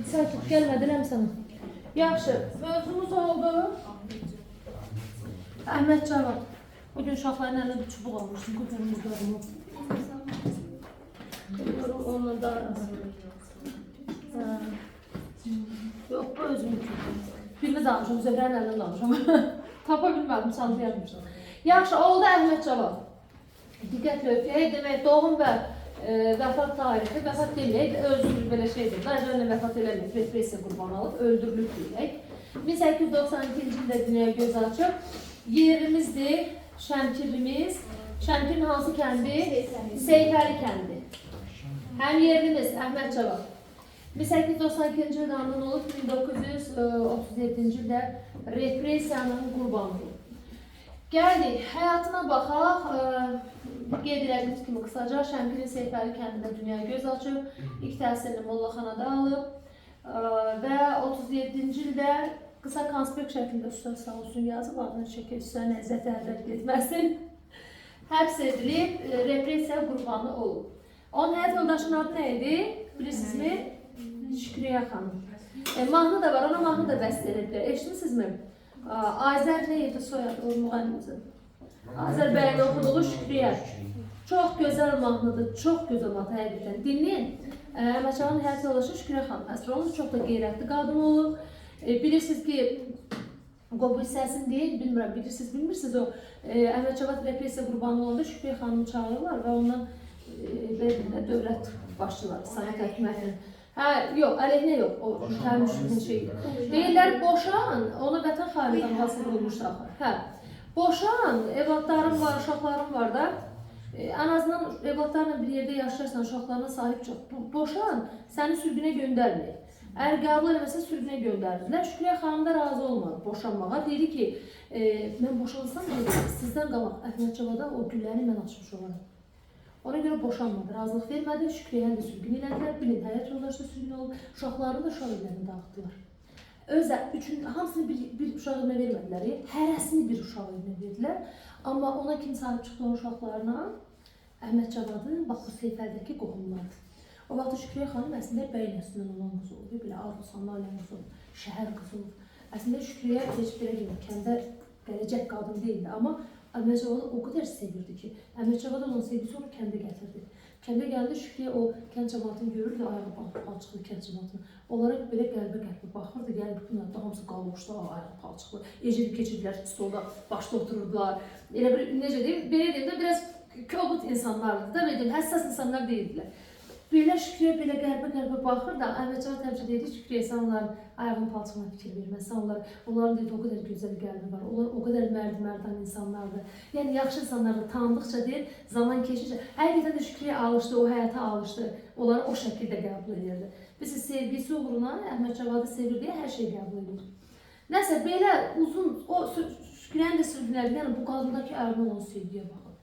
Sakit gəlmədilər sana. Yaxşı, mövzumuz oldu. Əhməd Cavad. Bugün uşaqların əlində bir çubuq almışdım. Qıcırımı görünür. Görüyorum onunla da Yox, bu özümün. Birini danışım, Zöhrənin əlini danışım. Tapa bilmədim, sandı yazmışdım. Yaxşı, oldu Əhməd Cavad. Diqqətlə öpəyək. Demək, doğum və vəfat tarihi, vəfat deməyək, özür belə şeydir. Dayılarla vəfat eləməyək, repressiya qurbanı alıb, öldürülüb deyək. 1892-ci ildə dünyaya göz açıb. Yerimizdir, Şəmkirimiz. Şəmkirin hansı kəndi? Seyfəli kəndi. Həm yerimiz, Əhməd Cavad. 1892-ci ildə anadan olub, 1937-ci ildə repressiyanın qurbanı. Gəldik, həyatına baxaq. Qeyd edildiyimiz kimi qısaca Şəmkirin Seyfəli kəndində dünyaya göz açıb, ilk təhsilini Mollaxanada alıb və 37-ci ildə qısa konspekt şəklində Ustad sağ olsun yazıb, adını çəkir, Üstad Nəzzət əldə etməsin. Həbs edilib, repressiya qurbanı olub. Onun həyat yoldaşının adı nə idi? Bilirsinizmi? Şükriyə xanım. Mahnı da var, ona mahnı da bəst edildi. Eşitmisinizmi? Azər nə idi soyadı o müğənnimizin? Azərbaycan oxuduğu Şükriyə. Çox gözəl mahnıdır, çox gözəl mahnı həqiqətən. Dinləyin. Əhməd Cavadın həyat yoldaşı Şükriyə xanım. Əsr olmuş, çox da qeyrətli qadın olub. Bilirsiniz ki, Qobu hissəsini deyil, bilmirəm, bilirsiniz, bilmirsiniz o. Əhməd Cavad repressiya qurbanı olanda Şükriyə xanımı çağırırlar və ondan dövlət başçıları, Sovet hökumətinin. Hə, yox, əleyhinə yox, o təmişin şeydir. Deyirlər, boşan, ona vətən xariqdən hasıl olmuşdu axı. Hə, boşan, evladlarım var, uşaqlarım var da. En azından evlatlarla bir yerdə yaşayarsan, uşaqlarına sahib çıx. Boşan, səni sürgünə göndərməyək. Əgər qəbul eləməsə sürgünə göndərdilər. Şükriyə xanım da razı olmadı boşanmağa. Dedi ki, mən boşansam, sizdən qalaq, Əhməd Cavada o gülləri mən açmış olaram. Ona görə boşanmadı, razılıq vermədi. Şükriyəni də sürgün elədilər, bilin, həyat yoldaşı da sürgün olub, uşaqlarını da uşaq evlərini dağıtdılar. Hamısını bir uşaq evinə vermədilər, hərəsini bir uşaq evinə verdilər. Amma ona kim sahib çıxdı o uşaqlarına? Əhməd Cavadın, bax, bu Seyfəldəki qohumlardır. O vaxt Şükriyə xanım əslində bəy nəslindən olan qız oldu, belə Arzusan aləm qız oldu, şəhər qız oldu. Əslində Şükriyə heç belə gibi kəndə gələcək qadın deyildi, amma Əhməd Cavadı o qədər sevirdi ki, Əhməd Cavad olan sevgisi onu kəndə gətirdi. Kəndə gəldi, Şükriyə o kənd cəmatını görürdü, ayağı palçıqlı kənd cəmatını. Onlara belə qəlbə baxırdı, gəlib bunlar da hamısı qalmışdı, ayağı palçıqlı. Ecilib keçirdilər, stolda başda otururdular. Elə bir, necə deyim, belə deyim də biraz kobud insanlardı da, belə deyim, həssas insanlar deyildilər. Belə Şükriyə belə qəlbə baxır da, Əhməd Cavad həmçə deyirdi, Şükriyə sən onların ayağının palçığına fikir verməz, onların deyildi, o qədər gözəl qəlbi var, onlar o qədər mərdan insanlardır. Yəni, yaxşı insanlardır, tanıdıqca deyil, zaman keçircə. Həqiqətən də Şükriyə alışdı, o həyata alışdı, onları o şəkildə qəbul edirdi. Biz sevgisi uğruna Əhməd Cavadı sevirdiyə hər şeyi qəbul edirdi. Nəsə, belə uzun, o Şükriyəni də sürgünlədi, yəni bu qadındakı ərinə olan sevgiyə baxın.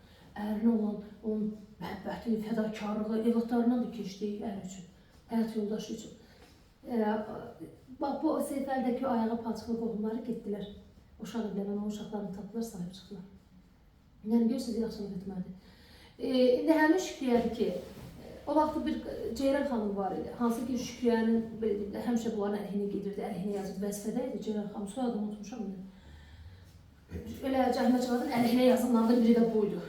Ərinə olan onun məhəbbəti, fədakarlığı, evlatlarından da keçdiyi ər üçün, həyat yoldaşı üçün. Bax, bu Seyfəldəki ayağı palçıqlı qohumları getdilər. Uşaq evlənən o uşaqlarını tapdılar, sahib çıxdılar. Yəni, görürsünüz, yaxşılıq etmədi. İndi həmin Şükriyədir ki, o vaxt bir Ceyran xanım var idi. Hansı ki, Şükriyənin həmişə bunların əleyhinə gedirdi, əleyhinə yazırdı, vəzifədə idi Ceyran xanım. Soyadını unutmuşam. Elə Əhməd Cavadın əleyhinə yazılanlardan biri də buydu.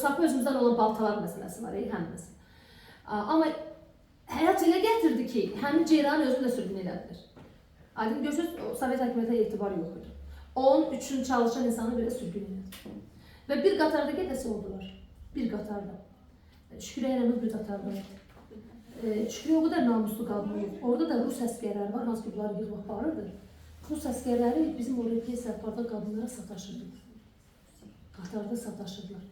Sapı özümüzdən olan baltalar məsələsi var, həmimiz. Amma həyat elə gətirdi ki, həmin Ceyranın özünü də sürgün elədilər. Aydın görürsünüz, Sovet hakimiyyətə etibar yox idi. Onun üçün çalışan insanı belə sürgün elədi. Və bir qatarda gedəsi oldular. Bir qatarda. Şükriyə ilə bir qatarda. Şükriyə o qədər namuslu qadın olub. Orada da Rus əskərləri var, hansı ki, bunları yığmaq barırdır. Rus əskərləri bizim o repressiya aparda qadınlara sataşırdı. Qatarda sataşırdılar.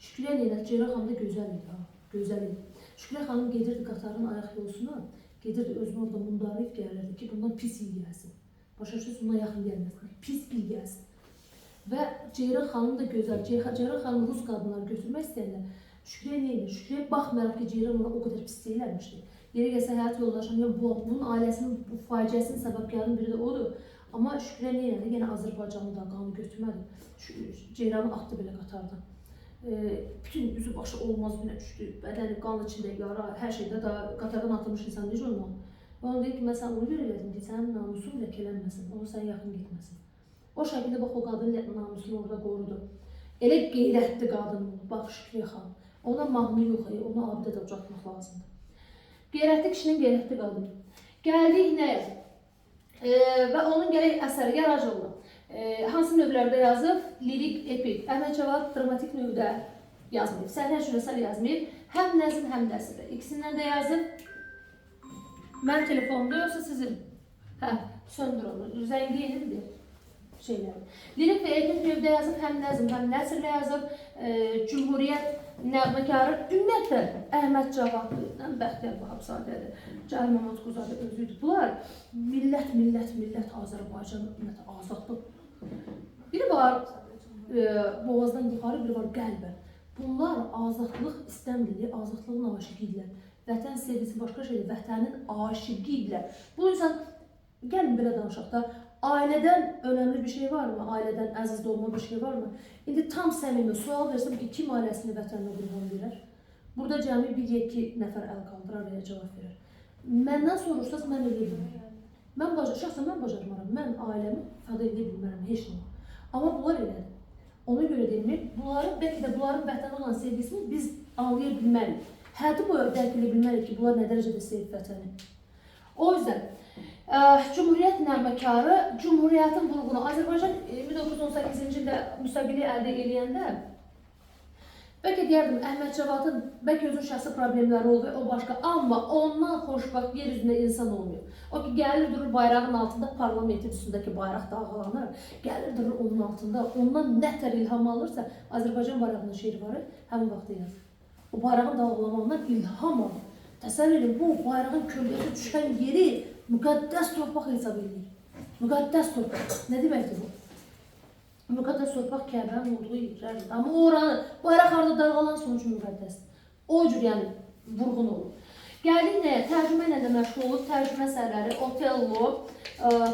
Şükriyə ilə Ceyran xanım da gözəl idi, gözəl idi. Şükriyə xanım gedirdi qatarın ayaq yolusuna, gedirdi özünü orada mundarlayıb gəlirdi ki, bundan pis il gəlsin. Başa düşürsünüz, bundan yaxın gəlməsin, pis il gəlsin. Və Ceyran xanım da gözəl, Ceyran xanım Rus qadınları götürmək istəyirlər. Şükriyə nə edir? Şükriyə baxmayaraq ki, Ceyran ona o qədər pis deyilmişdi. Yeri gəlsə həyat yoldaşım, bunun ailəsinin, bu faciəsinin səbəbkarının biri də odur. Amma Şükriyə nə edir? Yenə Azərbaycanlı da qanı götürmədi. Ceyranı atdı belə qatardan. Bütün üzü başı olmaz günə düşdü, bədəni qan içində yara, hər şeydə qatardan atılmış insan necə olmalı? Ona deyir ki, mən sən onu görə elədim ki, sənin namusun ləkələnməsin, ona sən yaxın getməsin. O şəkildə bax, o qadın namusunu orada qorudu. Elə qeyrətli qadın oldu, bax Şükriyə xanım. Ona mahnı yox, ona abidə də ucatmaq lazımdır. Qeyrətli kişinin qeyrətli qadın. Gəldik nəyə? Və onun gələk əsəri yaradıcılığı. Hansı növlərdə yazıb? Lirik, epik. Əhməd Cavad dramatik növdə yazmayıb. Səhnə üçün əsər yazmayıb. Həm nəzm, həm nəsirdə. İkisindən də yazıb. Mən telefonumda yoxsa sizin? Hə, söndür onu. Zəngiyindir şeyləri. Lirik və epik növdə yazıb. Həm nəzm, həm nəsirdə yazıb. Cümhuriyyət nəğməkarı ümumiyyətlə Əhməd Cavadlı, Bəxtiyar Vahabzadədir, Cəlil Məmmədquluzadə özüydü. Bunlar millət, Azərbaycan, azadlıq. Biri var boğazdan yuxarı, biri var qəlbə. Bunlar azadlıq istəmlidir, azadlığın aşıqı idilər. Vətən sevgisi başqa şeydir, vətənin aşıqı idilər. Bu insan, gəlin belə danışaq da, ailədən önəmli bir şey varmı? Ailədən əziz doğma bir şey varmı? İndi tam səmimi sual versəm ki, kim ailəsini vətənlə qurban verər? Burada cəmi 1-2 nəfər əl qaldırar və ya cavab verir. Məndən sorursaz, mən elə bilmirəm. Şəxsən mən bacarmaram. Mən ailəmi ifadə edə bilmərəm, heç nə. Amma bunlar elədir. Ona görə deyilmir, bəlkə də bunların vətənə olan sevgisini biz anlaya bilmərik. Həddi boyu dərk edə bilmərik ki, bunlar nə dərəcədə sevib vətəni. O yüzden Cumhuriyet nəğməkarı Cumhuriyyətin vurğunu Azərbaycan 1918-ci ildə müstəqilliyi əldə edəndə bəlkə deyərdim Əhməd Cavadın bəlkə özün şəxsi problemləri oldu, o başqa, amma ondan xoşbaxt yer üzündə insan olmuyor. O ki gəlir durur bayrağın altında, parlamentin üstündəki bayraq dalğalanır, gəlir durur onun altında, ondan nə tər ilham alırsa Azərbaycan bayrağının şeiri var, həmin vaxtda yazır. O bayrağın dalğalanmağından ilham alır. Təsəvvür edin, bu bayrağın kölgəsi düşən yeri müqəddəs torpaq hesab edilir. Müqəddəs torpaq. Nə deməkdir bu? Müqəddəs torpaq Kəbənin olduğu yerlərdir. Amma oranı, bayraq harada dalğalan sonucu müqəddəsdir. O cür yəni vurğun olur. Gəldik nəyə? Tərcümə ilə də məşğul olub. Tərcümə əsərləri Otello,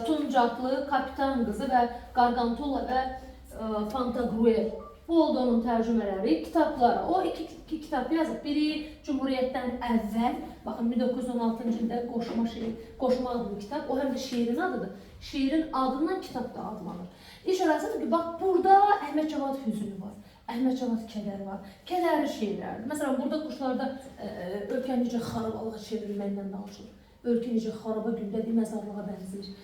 Tuncaqlı, Kapitan qızı və Qargantola və Pantagruel. Bu oldu onun tərcümələri, kitabları. O iki kitab yazıb. Biri Cumhuriyyətdən əvvəl, baxın 1916-cı ildə Qoşma adlı kitab, o həm də şeirin adıdır. Şeirin adından kitab da adlanır. İş arasıdır ki, bax burada Əhməd Cavad hüzünü var, Əhməd Cavad kədəri var, kədərli şeirlərdir. Məsələn, burada quşlarda ölkə necə xarabalığa çevrilməyindən danışılır. Ölkə necə xaraba gündədir, məzarlığa bənzəyir.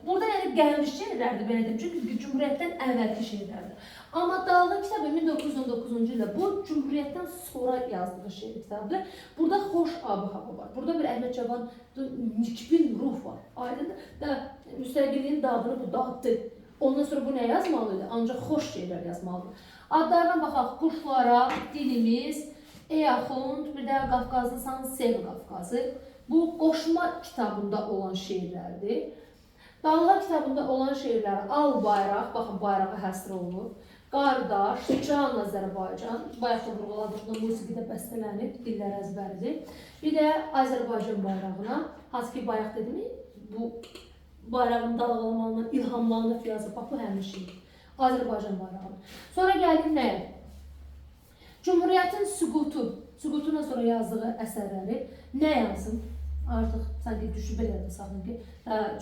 Burada yəni gəlmiş şeirlərdir, belə deyim, çünki Cumhuriyyətdən əvvəlki şeirlərdir. Amma Dağlı kitabı 1919-cu ildə bu Cumhuriyyətdən sonra yazdığı şeir kitabı. Burada xoş ab-hava var. Burada bir Əhməd Cavadın nikbin ruh var. Aydındır. Müstəqilliyin dadını bu daddır. Ondan sonra bu nə yazmalıdır? Ancaq xoş şeylər yazmalıdır. Adlarına baxaq, quşlara, dilimiz, ey axund, bir də Qafqazlısan, sev Qafqazı. Bu qoşma kitabında olan şeirlərdir. Dağlar kitabında olan şeirlər Al bayraq, baxın bayrağa həsr olunur. Qardaş, Can Azərbaycan, bayaq da vurğuladığında musiqidə bəstələnib, dillər əzbəridir. Bir də Azərbaycan bayrağına, hansı ki bayaq dedim, bu bayrağın dalğalanmanından ilhamlanıb yazıb, bax bu həmin şeir. Azərbaycan bayrağına. Sonra gəldik nəyə? Cumhuriyyətin süqutundan sonra yazdığı əsərləri nə yazın? Artıq sanki düşüb elədi saxlayın ki,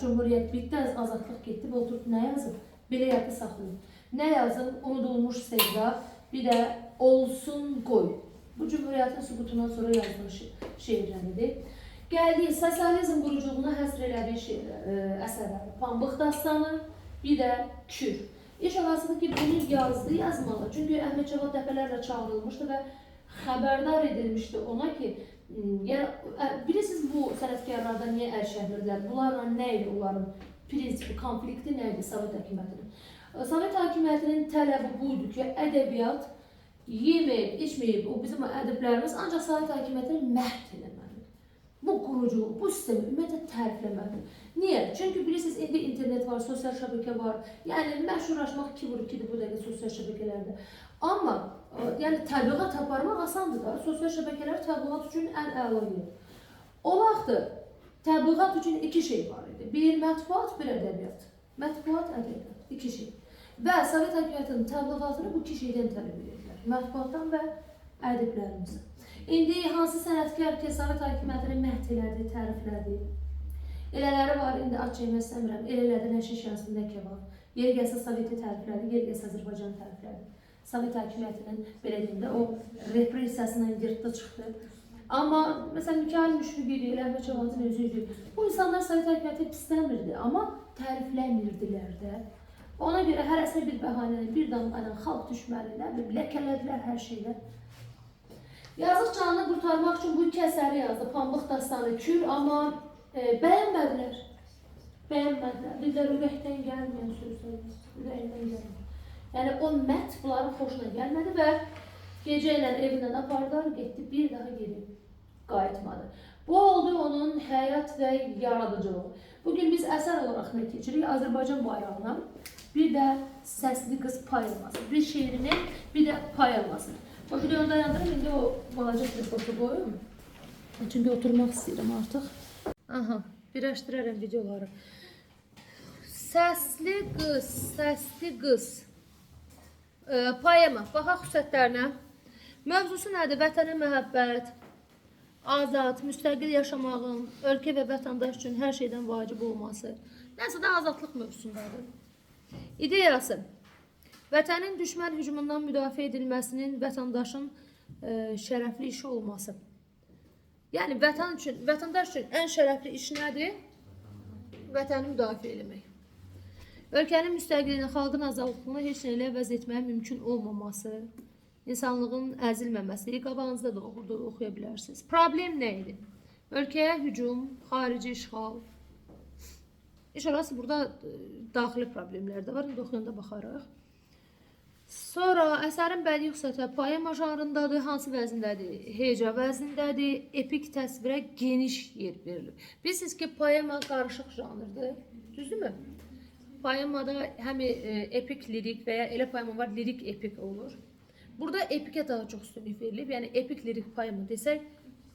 Cumhuriyyət bitdi, azadlıq getdi və oturub nə yazın? Belə yadda saxlayın. Nə yazın? Unudulmuş sevda, bir də olsun qoy. Bu Cumhuriyyətin süqutundan sonra yazdığı şeirləridir. Gəldik, sosializm quruculuğuna həsr elədiyi əsərləri. Pambıq dastanı, bir də Kür. İş arasında ki, bunu yazdı, yazmalı. Çünki Əhməd Cavad dəfələrlə çağırılmışdı və xəbərdar edilmişdi ona ki, bilirsiniz bu sənətkarlardan niyə əl çəkmirdilər? Bunlarla nə idi onların prinsipi, konflikti nə idi Sovet hakimiyyətinin? Sovet hakimiyyətinin tələbi buydu ki, ədəbiyyat yeməyib, içməyib, o bizim ədəblərimiz ancaq Sovet hakimiyyətini məhv eləməlidir. Bu quruculuq, bu sistemi ümumiyyətlə tərifləməlidir. Niyə? Çünki bilirsiniz, indi internet var, sosial şəbəkə var. Yəni, məşhurlaşmaq 2-2-dir bu dəqiqə sosial şəbəkələrdə. Amma yəni, təbliğat aparmaq asandır da. Sosial şəbəkələr təbliğat üçün ən əla yerdir. O vaxtı təbliğat üçün iki şey var idi. Bir mətbuat, bir ədəbiyyat. Mətbuat, ədəbiyyat, iki şey. Və Sovet hakimiyyətinin təbliğatını bu iki şeydən tələb edirlər. Mətbuatdan və ədəblərimizdən. İndi hansı sənətkar ki, Sovet hakimiyyətini məhv elədi, təriflədi. Elələri var, indi aç yemək istəmirəm. Elələrdən hər şey şənsində kebab. Yeri gəlsə Soveti təriflədi, yeri gəlsə Azərbaycan təriflədi. Sovet hakimiyyətinin belə deyim də o repressiyasından yırtdı çıxdı. Amma məsələn Mikayıl Müşfiq idi, Əhməd Çavazın özü idi. Bu insanlar Sovet hakimiyyəti pisləmirdi, amma tərifləmirdilər də. Ona görə hərəsinə bir bəhanə, bir damğayla xalq düşmənilər, ləkələdilər hər şeylər. Yazıq canını qurtarmaq üçün bu iki əsəri yazdı. Pambıq dastanı, Kür, amma bəyənmədilər. Bəyənmədilər. Dedilər, ürəkdən gəlməyən sözlər, ürəkdən gəlməyən. Yəni o mət bunların xoşuna gəlmədi və gecə ilə evindən apardılar, getdi, bir daha geri qayıtmadı. Bu oldu onun həyat və yaradıcılığı. Bugün biz əsər olaraq nə keçirik? Azərbaycan bayrağına, bir də Səsli qız poeması, bir şeirini, bir də poeması. O videonu dayandırım, indi o balaca tripodu qoyum. Çünki oturmaq istəyirəm artıq. Aha, birləşdirərəm videoları. Səsli qız. Poema, baxaq xüsusiyyətlərinə. Mövzusu nədir? Vətənə məhəbbət, azad, müstəqil yaşamağın, ölkə və vətəndaş üçün hər şeydən vacib olması. Nəsə də azadlıq mövzusundadır. İdeyası. Vətənin düşmən hücumundan müdafiə edilməsinin vətəndaşın şərəfli işi olması. Yəni vətəndaş üçün ən şərəfli iş nədir? Vətəni müdafiə etmək. Ölkənin müstəqilliyini, xalqın azadlığını heç nə ilə əvəz etməyə mümkün olmaması, insanlığın əzilməməsi. Qabağınızda da oxuya bilərsiniz. Problem nə idi? Ölkəyə hücum, xarici işğal. İş orası burada daxili problemlər də var. İndi oxuyanda baxarıq. Sonra əsərin bədii xüsusiyyəti poema janrındadır, hansı vəzindədir? Heca vəzindədir, epik təsvirə geniş yer verilir. Bilirsiniz ki, poema qarışıq janrdır, düzdürmü? Poemada həm epik, lirik və ya elə poema var, lirik epik olur. Burada epikə daha çox üstünlük verilib, yəni epik, lirik poema desək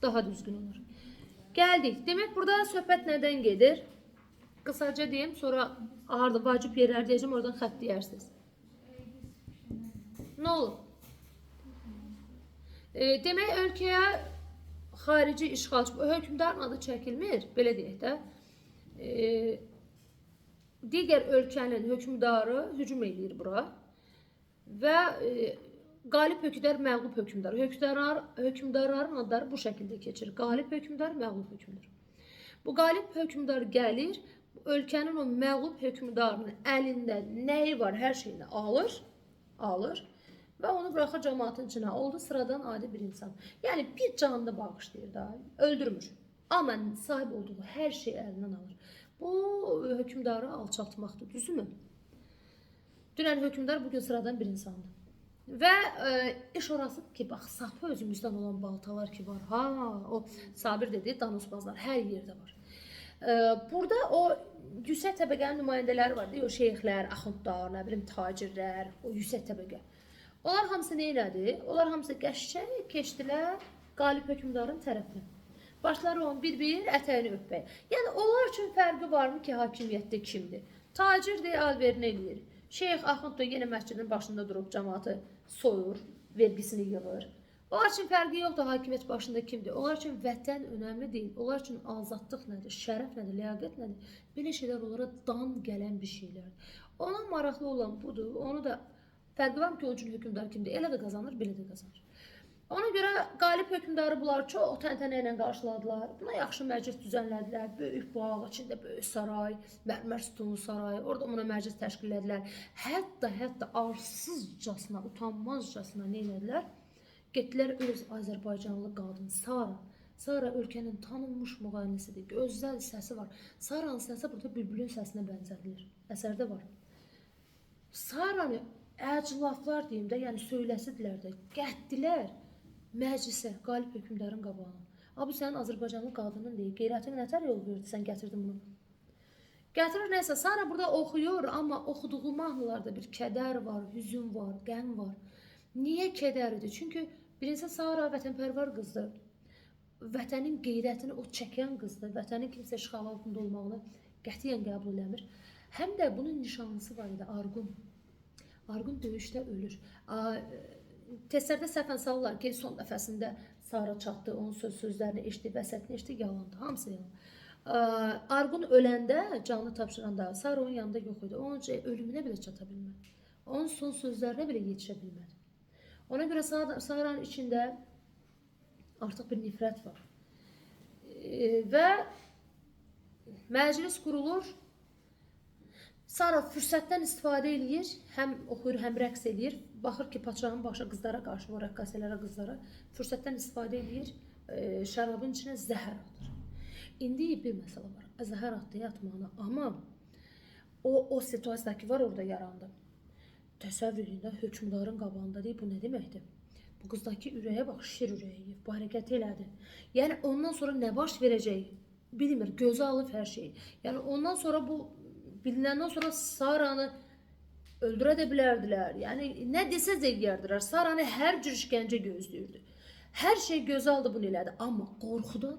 daha düzgün olur. Gəldik, demək burada söhbət nədən gedir? Qısaca deyim, sonra ağırda vacib yerlər deyəcəm, oradan xətt deyərsiniz. Nə olur? Demək, ölkəyə xarici işğalçı, hökmdarın adı çəkilmir, belə deyək də. Digər ölkənin hökmdarı hücum edir bura və qalib hökmdar, məğlub hökmdar. Hökmdarların adları bu şəkildə keçir. Qalib hökmdar, məğlub hökmdar. Bu qalib hökmdar gəlir, ölkənin o məğlub hökmdarının əlində nəyi var, hər şeyini alır və onu buraxır cəmaatın içinə. Oldu sıradan adi bir insan. Yəni bir canını bağışlayır da, öldürmür. Amma sahib olduğu hər şey əlindən alır. Bu hökmdarı alçaltmaqdır, düzümü? Dünən hökmdar, bugün sıradan bir insandır. Və iş orası ki, bax, sapı özümüzdən olan baltalar ki var. Ha, o Sabir dediği danusbazlar hər yerdə var. Burada o yüksək təbəqənin nümayəndələri var, o şeyxlər, axundlar, nə bilim, tacirlər, o yüksək təbəqə. Onlar hamısı nə elədi? Onlar hamısı qəşəng keçdilər qalib hökmdarın tərəfinə. Başları onun bir-bir ətəyini öpmək. Yəni onlar üçün fərqi varmı ki, hakimiyyətdə kimdir? Tacirdir, alverini eləyir. Şeyx Axund da yenə məscidin başında durub cəmaatı soyur, vergisini yığır. Onlar üçün fərqi yoxdur hakimiyyət başında kimdir. Onlar üçün vətən önəmli deyil. Onlar üçün azadlıq nədir, şərəf nədir, ləyaqət nədir? Belə şeylər onlara dan gələn bir şeylərdir. Ona maraqlı olan budur. Onu da fərqi var mı ki, o üçün hökmdar kimdir? Elə də qazanır, belə də qazanır. Ona görə qalib hökmdarı bunlar çox təntənə ilə qarşıladılar. Buna yaxşı məclis düzənlədilər. Böyük bağ, içində böyük saray, mərmər sütunlu saray. Orada ona məclis təşkil edilər. Hətta arsızcasına, utanmazcasına nə edilər? Getdilər öz Azərbaycanlı qadın Sara ölkənin tanınmış müğənnisidir. Gözəl səsi var. Saranın səsi burada bülbülün səsinə bənzədilir. Əsərdə var. Saranı əclaflar deyim də, yəni söyləsidilər də, gətdilər məclisə, qalib hökmdarın qabağına. Abi sənin Azərbaycanlı qadının deyil, qeyrətin nətər yol verdi, sən gətirdin bunu. Gətirir nəysə, Sara burada oxuyur, amma oxuduğu mahnılarda bir kədər var, hüzün var, qəm var. Niyə kədəridir? Çünki birincisi Sara vətənpərvar qızdır. Vətənin qeyrətini o çəkən qızdır. Vətənin kimsə işğal altında olmağını qətiyyən qəbul eləmir. Həm də bunun nişanlısı var idi, Argun. Argun döyüşdə ölür. Testlərdə səhvən salırlar ki, son dəfəsində Sara çatdı, onun sözlərini eşitdi, vəsiyyətini eşitdi, yalandır, hamısı yalan. Argun öləndə, canını tapşıranda Sara onun yanında yox idi. Onun ölümünə belə çata bilmədi. Onun son sözlərinə belə yetişə bilmədi. Ona görə Sara'nın içində artıq bir nifrət var. Və məclis qurulur. Sara fürsətdən istifadə eləyir. Həm oxuyur, həm rəqs eləyir. Baxır ki, padşahın başı qızlara qarşı, o rəqqasələrə, qızlara fürsətdən istifadə eləyir. Şərabın içinə zəhər atır. İndi bir məsələ var. Zəhər atdı yatmağına. Amma o situasiyadakı var orada yarandı. Təsəvvüründə hökmdarın qabağında deyib, bu nə deməkdir? Bu qızdakı ürəyə bax, şir ürəyi, bu hərəkəti elədi. Yəni ondan sonra nə baş verəcək bilmir, gözə alıb hər şeyi. Yəni ondan sonra bu bililəndən sonra Sara'nı öldürə də bilərdilər. Yəni nə desəz eləyərdilər. Sara'nı hər cür işgəncə gözləyirdi. Hər şey gözə aldı, bunu elədi. Amma qorxudan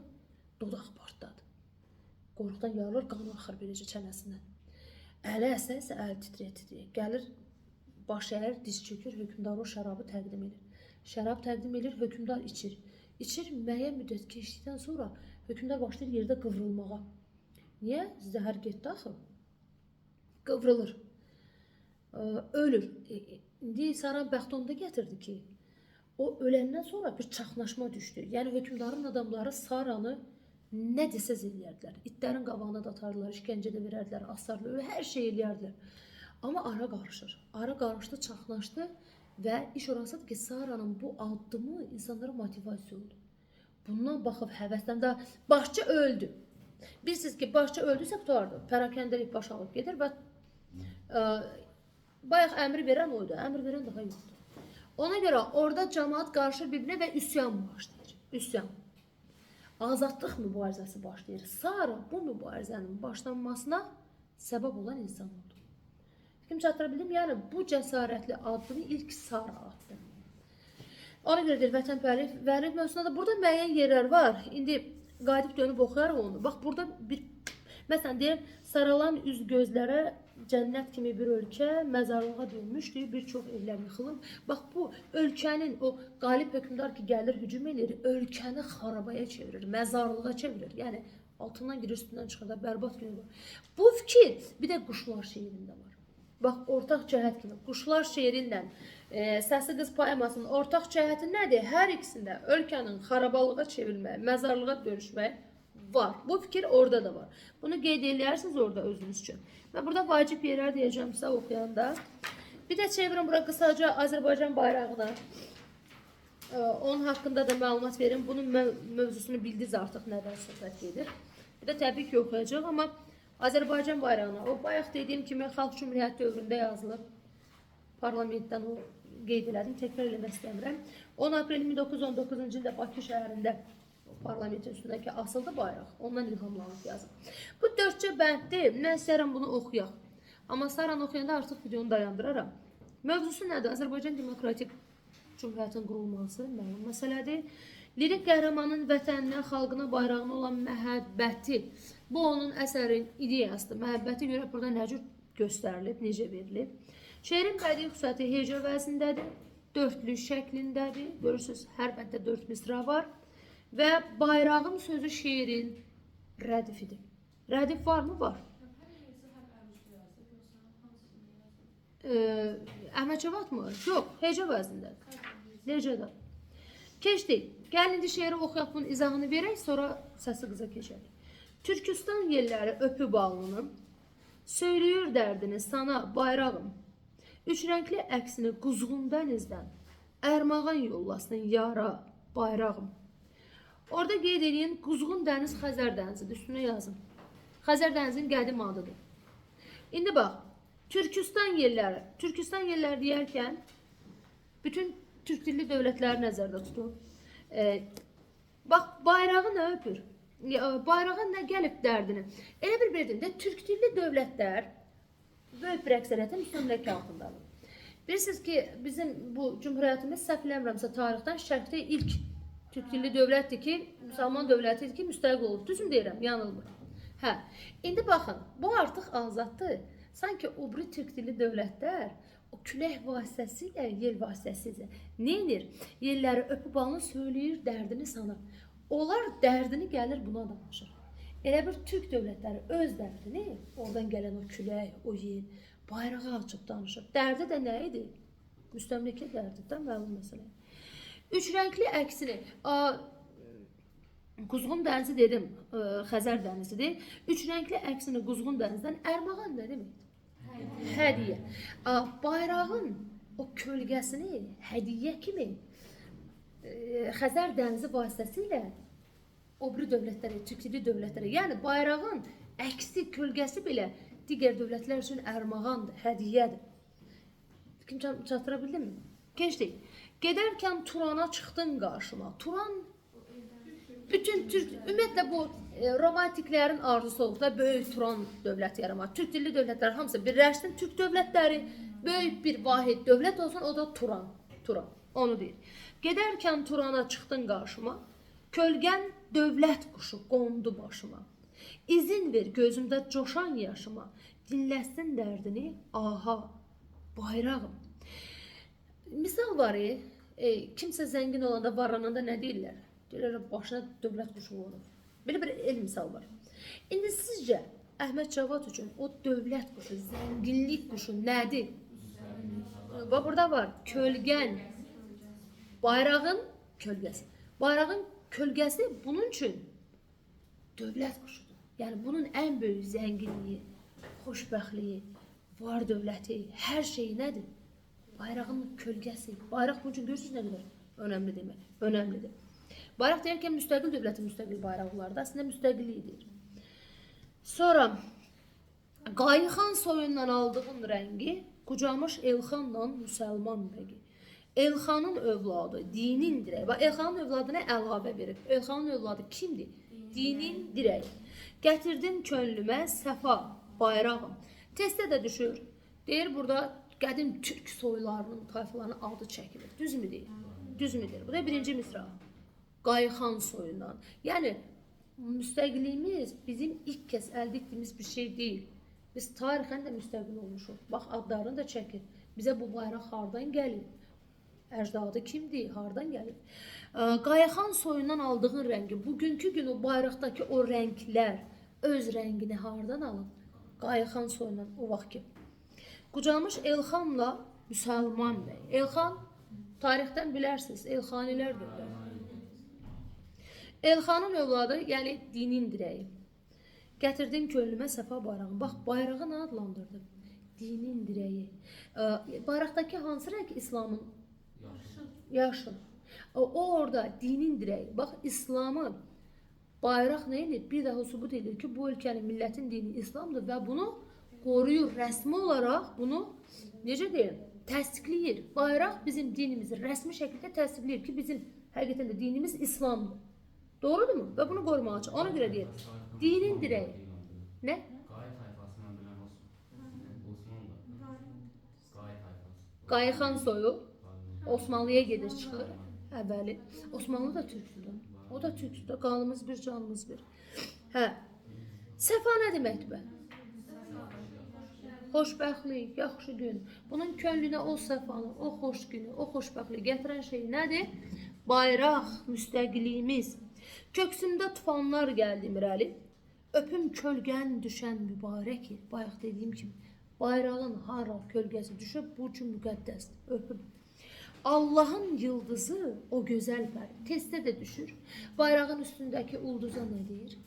dodaq partladı. Qorxudan yarılır, qan axır beləcə çənəsindən. Əli əsəsə əl titrəyə-titrəyə. Gəlir, baş əyir, diz çökür, hökmdar o şərabı təqdim edir. Şərab təqdim edir, hökmdar içir. İçir, müəyyən müddət keçdikdən sonra hökmdar başlayır yerdə qıvrılmağa. Niyə? Zəhər getdi axı. Qıvrılır. Ölür. İndi Sara bəxti onda gətirdi ki, o öləndən sonra bir çaxnaşma düşdü. Yəni hökmdarın adamları Sara'nı nə desəz eləyərdilər. İtlərin qabağına da atardılar, işgəncə də verərdilər, asardılar, hər şey eləyərdilər. Amma ara qarışır. Ara qarışdı, çaxnaşdı və iş orasıdır ki, Sara'nın bu addımı insanlara motivasiya oldu. Bundan baxıb həvəsdən başçı öldü. Bilirsiniz ki, başçı öldüsə qutardı. Pərakəndəlik baş alıb gedir və bayaq əmr verən oydu. Əmr verən daha yoxdur. Ona görə orada cəmaat qarışır bir-birinə və üsyan başlayır. Üsyan. Azadlıq mübarizəsi başlayır. Sara bu mübarizənin başlanmasına səbəb olan insan oldu. Kim çatdıra bildim? Yəni bu cəsarətli addımı ilk Sara atdı. Ona görədir vətənpərvərlik mövzusunda da burada müəyyən yerlər var. İndi qayıdıb dönüb oxuyarıq onu. Bax burada bir məsələn deyir, saralan üz gözlərə cənnət kimi bir ölkə məzarlığa dönmüşdü, bir çox evlər yıxılıb. Bax bu ölkənin o qalib hökmdar ki gəlir, hücum edir, ölkəni xarabaya çevirir, məzarlığa çevirir. Yəni altından girir, üstündən çıxır da bərbad günü var. Bu fikir bir də Quşlar şeirində var. Bax ortaq cəhət kimi Quşlar şeirindən Səsli Qız poemasının ortaq cəhəti nədir? Hər ikisində ölkənin xarabalığa çevrilməyi, məzarlığa dönüşməyi var. Bu fikir orada da var. Bunu qeyd edirsiniz orada özünüz üçün. Və burada vacib yerlər deyəcəm sizə oxuyanda. Bir də çevirin bura qısaca Azərbaycan bayrağına. Onun haqqında da məlumat verin. Bunun mövzusunu bildiniz artıq nədən söhbət gedir. Bir də təbii ki oxuyacaq, amma Azərbaycan bayrağına. O bayaq dediyim kimi Xalq Cümhuriyyəti dövründə yazılıb. Parlamentdən o qeyd elədim. Təkrar eləmək istəmirəm. 10 aprel 1919-cu ildə Bakı şəhərində parlamentin üstündəki asıldı bayraq. Ondan ilhamlanıb yazıb. Bu 4 bənddir. Mən istəyirəm bunu oxuyaq. Amma Saranı oxuyanda artıq videonu dayandıraram. Mövzusu nədir? Azərbaycan Demokratik Cümhuriyyətin qurulması məlum məsələdir. Lirik qəhrəmanın vətəninə, xalqına, bayrağına olan məhəbbəti. Bu onun əsərin ideyasıdır. Məhəbbəti görə burada nə cür göstərilib, necə verilib. Şeirin bədii xüsusiyyəti hecə vəzindədir. Dörtlük şəklindədir. Görürsünüz, hər bənddə 4 misra var. Və bayrağım sözü şeirin rədifidir. Rədif varmı? Var. Əhməd Cavad mı? Yox, hecə vəzindədir. Necədir? Keçdik. Gəlin indi şeiri oxuyaq, bunun izahını verək, sonra Səsli Qıza keçərik. Türkistan yelləri öpüb alnını, söyləyir dərdini sana bayrağım. Üç rəngli əksini quzğun dənizdən, ərmağan yollasın yara bayrağım. Orada qeyd edin, quzğun dəniz Xəzər dənizidir, üstünə yazın. Xəzər dənizinin qədim adıdır. İndi bax, Türkistan yerləri deyərkən, bütün Türk dilli dövlətləri nəzərdə tutub. Bax, bayrağı nə öpür? Bayrağa nə gəlib dərdini? Elə bir bildiyində, Türk dilli dövlətlər böyük bir əksəriyyətə müstəmləkə altındadır. Bilirsiniz ki, bizim bu cümhuriyyətimiz səhv eləmirəmsə tarixdən şərqdə ilk Türk dilli dövlətdir ki, müsəlman dövlətidir ki, müstəqil olub. Düzüm deyirəm, yanılmır. Hə, indi baxın, bu artıq azaddır. Sanki o biri Türk dilli dövlətlər o külək vasitəsilə, yel vasitəsilə neyinir? Yelləri öpüb alını söyləyir, dərdini sanır. Onlar dərdini gəlir buna danışır. Elə bir Türk dövlətləri öz dərdini, oradan gələn o külək, o yer, bayrağı açıb danışır. Dərdi də nə idi? Müstəmləkə dərdidən məlum məsələ. Üç rəngli əksini, Quzğun dənizi dedim, Xəzər dənizidir. Üç rəngli əksini Quzğun dənizdən Ərmağan nə deməkdir? Hədiyyə. Bayrağın o kölgəsini hədiyyə kimi Xəzər dənizi vasitəsilə o biri dövlətlərə, türkçili dövlətlərə, yəni bayrağın əksi, kölgəsi belə digər dövlətlər üçün ərmağandır, hədiyyədir. Kim çatdıra bildin mi? Keçdik. Gedərkən Turana çıxdın qarşıma. Turan bütün Türk, ümumiyyətlə bu romantiklərin arzusu olub da böyük Turan dövləti yaratmaq. Türk dilli dövlətlər hamısı birləşsin, Türk dövlətləri böyük bir vahid dövlət olsun, o da Turan. Turan, onu deyir. Gedərkən Turana çıxdın qarşıma. Kölgən dövlət quşu qondu başıma. İzin ver gözümdə coşan yaşıma. Dinləsin dərdini, aha, bayrağım. Misal var, kimsə zəngin olanda, varlananda nə deyirlər? Deyirlər, başına dövlət quşu olur. Belə bir el misal var. İndi sizcə Əhməd Cavad üçün o dövlət quşu, zənginlik quşu nədir? Bax, burada var, kölgən, bayrağın kölgəsi. Bayrağın kölgəsi bunun üçün dövlət quşudur. Yəni bunun ən böyük zənginliyi, xoşbəxtliyi, var dövləti, hər şeyi nədir? Bayrağın kölgəsi. Bayraq bunun üçün görürsünüz nə qədər önəmli demək, önəmlidir. Bayraq deyərkən müstəqil dövlətin müstəqil bayraqlarda əslində müstəqilliyidir. Sonra Qayıxan soyundan aldığın rəngi qucamış Elxanla müsəlman bəgi. Elxanın övladı, dinin dirəyi. Bax, Elxanın övladına əlavə verib. Elxanın övladı kimdir? Dinin dirəyi. Gətirdin könlümə səfa, bayrağım. Testdə də düşür. Deyir, burada qədim türk soylarının, tayfalarının adı çəkilir. Düzmü deyir? Düzmü deyir? Bu da birinci misra. Qayıxan soyundan. Yəni, müstəqilliyimiz bizim ilk kəs əldə etdiyimiz bir şey deyil. Biz tarixən də müstəqil olmuşuq. Bax, adlarını da çəkir. Bizə bu bayraq hardan gəlir? Əcdadı kimdir? Hardan gəlir? Qayıxan soyundan aldığın rəngi, bugünkü gün o bayraqdakı o rənglər öz rəngini hardan alın? Qayıxan soyundan o vaxt ki. Qucamış Elxanla müsəlman bəy. Elxan, tarixdən bilərsiniz, Elxanilər dövləti. Elxanın övladı, yəni dinin dirəyi. Gətirdin könlümə səfa bayrağı. Bax, bayrağı nə adlandırdı? Dinin dirəyi. Bayraqdakı hansı rəng İslamın? Yaşıl. O orada dinin dirəyi. Bax, İslamı bayraq nə edir? Bir daha sübut edir ki, bu ölkənin, millətin dini İslamdır və bunu qoruyur. Rəsmi olaraq bunu, necə deyim, təsdiqləyir. Bayraq bizim dinimizi rəsmi şəkildə təsdiqləyir ki, bizim həqiqətən də dinimiz İslamdır. Doğrudurmu? Və bunu qorumağa çalışır. Ona görə deyir, dinin dirəyi. Nə? Qay tayfasından bilən Osmanlı. Qay tayfası. Qayıxan soyu Osmanlıya gedir, çıxır. Əvvəli. Osmanlı da türkdür. O da türkdür. Qanımız bir, canımız bir. Hə. Səfa nə deməkdir bə? Xoşbəxtlik, yaxşı gün. Bunun könlünə o səfanı, o xoş günü, o xoşbəxtliyi gətirən şey nədir? Bayraq, müstəqilliyimiz. Köksümdə tufanlar gəldi mirəli. Öpüm kölgən düşən mübarək il. Bayaq dediyim kimi, bayrağın hara kölgəsi düşüb, bu üçün müqəddəsdir. Öpüm. Allah'ın yıldızı o gözəl pəri. Testdə də düşür. Bayrağın üstündəki ulduza nə deyir?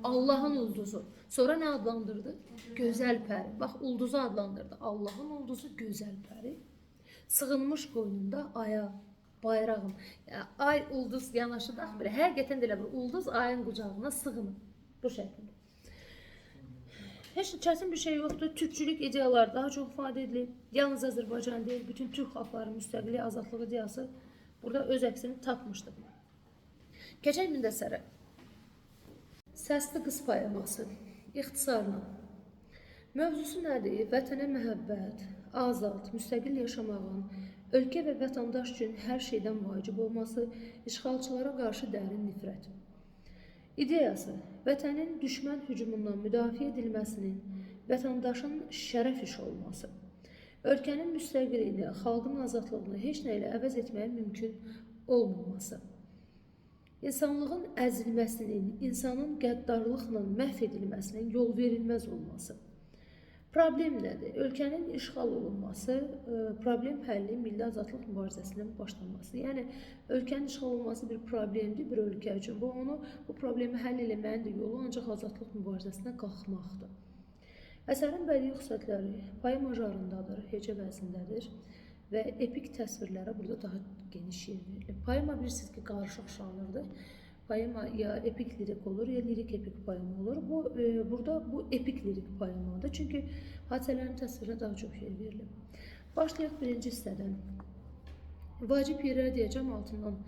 Allah'ın ulduzu. Sonra nə adlandırdı? Gözəl pəri. Bax, ulduzu adlandırdı. Allah'ın ulduzu gözəl pəri. Sığınmış qoynunda aya, bayrağım. Yəni, ay, ulduz yanaşı da belə. Həqiqətən də elə bir ulduz ayın qucağına sığınır. Bu şəkildə. Heç çətin bir şey yoxdur. Türkçülük ideyaları daha çox ifadə edilir. Yalnız Azərbaycan deyil, bütün Türk xalqlarının müstəqilliyi, azadlığı ideyası burada öz əksini tapmışdır. Keçək mündəsərə. Səsli qız poeması. İxtisarla. Mövzusu nədir? Vətənə məhəbbət, azad, müstəqil yaşamağın, ölkə və vətəndaş üçün hər şeydən vacib olması, işğalçılara qarşı dərin nifrət. İdeyası, vətənin düşmən hücumundan müdafiə edilməsinin, vətəndaşın şərəf işi olması, ölkənin müstəqilliyini, xalqın azadlığını heç nə ilə əvəz etməyə mümkün olmaması. İnsanlığın əzilməsinin, insanın qəddarlıqla məhv edilməsinin yol verilməz olması. Problem nədir? Ölkənin işğal olunması, problem həlli milli azadlıq mübarizəsinin başlanması. Yəni ölkənin işğal olunması bir problemdir bir ölkə üçün. Bu problemi həll etməyin də yolu ancaq azadlıq mübarizəsinə qalxmaqdır. Əsərin bədii xüsusiyyətləri poema janrındadır, hecə vəznindədir və epik təsvirlərə burada daha geniş yer verilir. Poema bilirsiniz ki, qarışıq janrdır. Poema ya epik lirik olur, ya lirik epik poema olur. Burada bu epik lirik poemadır. Çünki hadisələrin təsvirinə daha çox yer verilir. Başlayaq birinci hissədən. Vacib yerlər deyəcəm, altından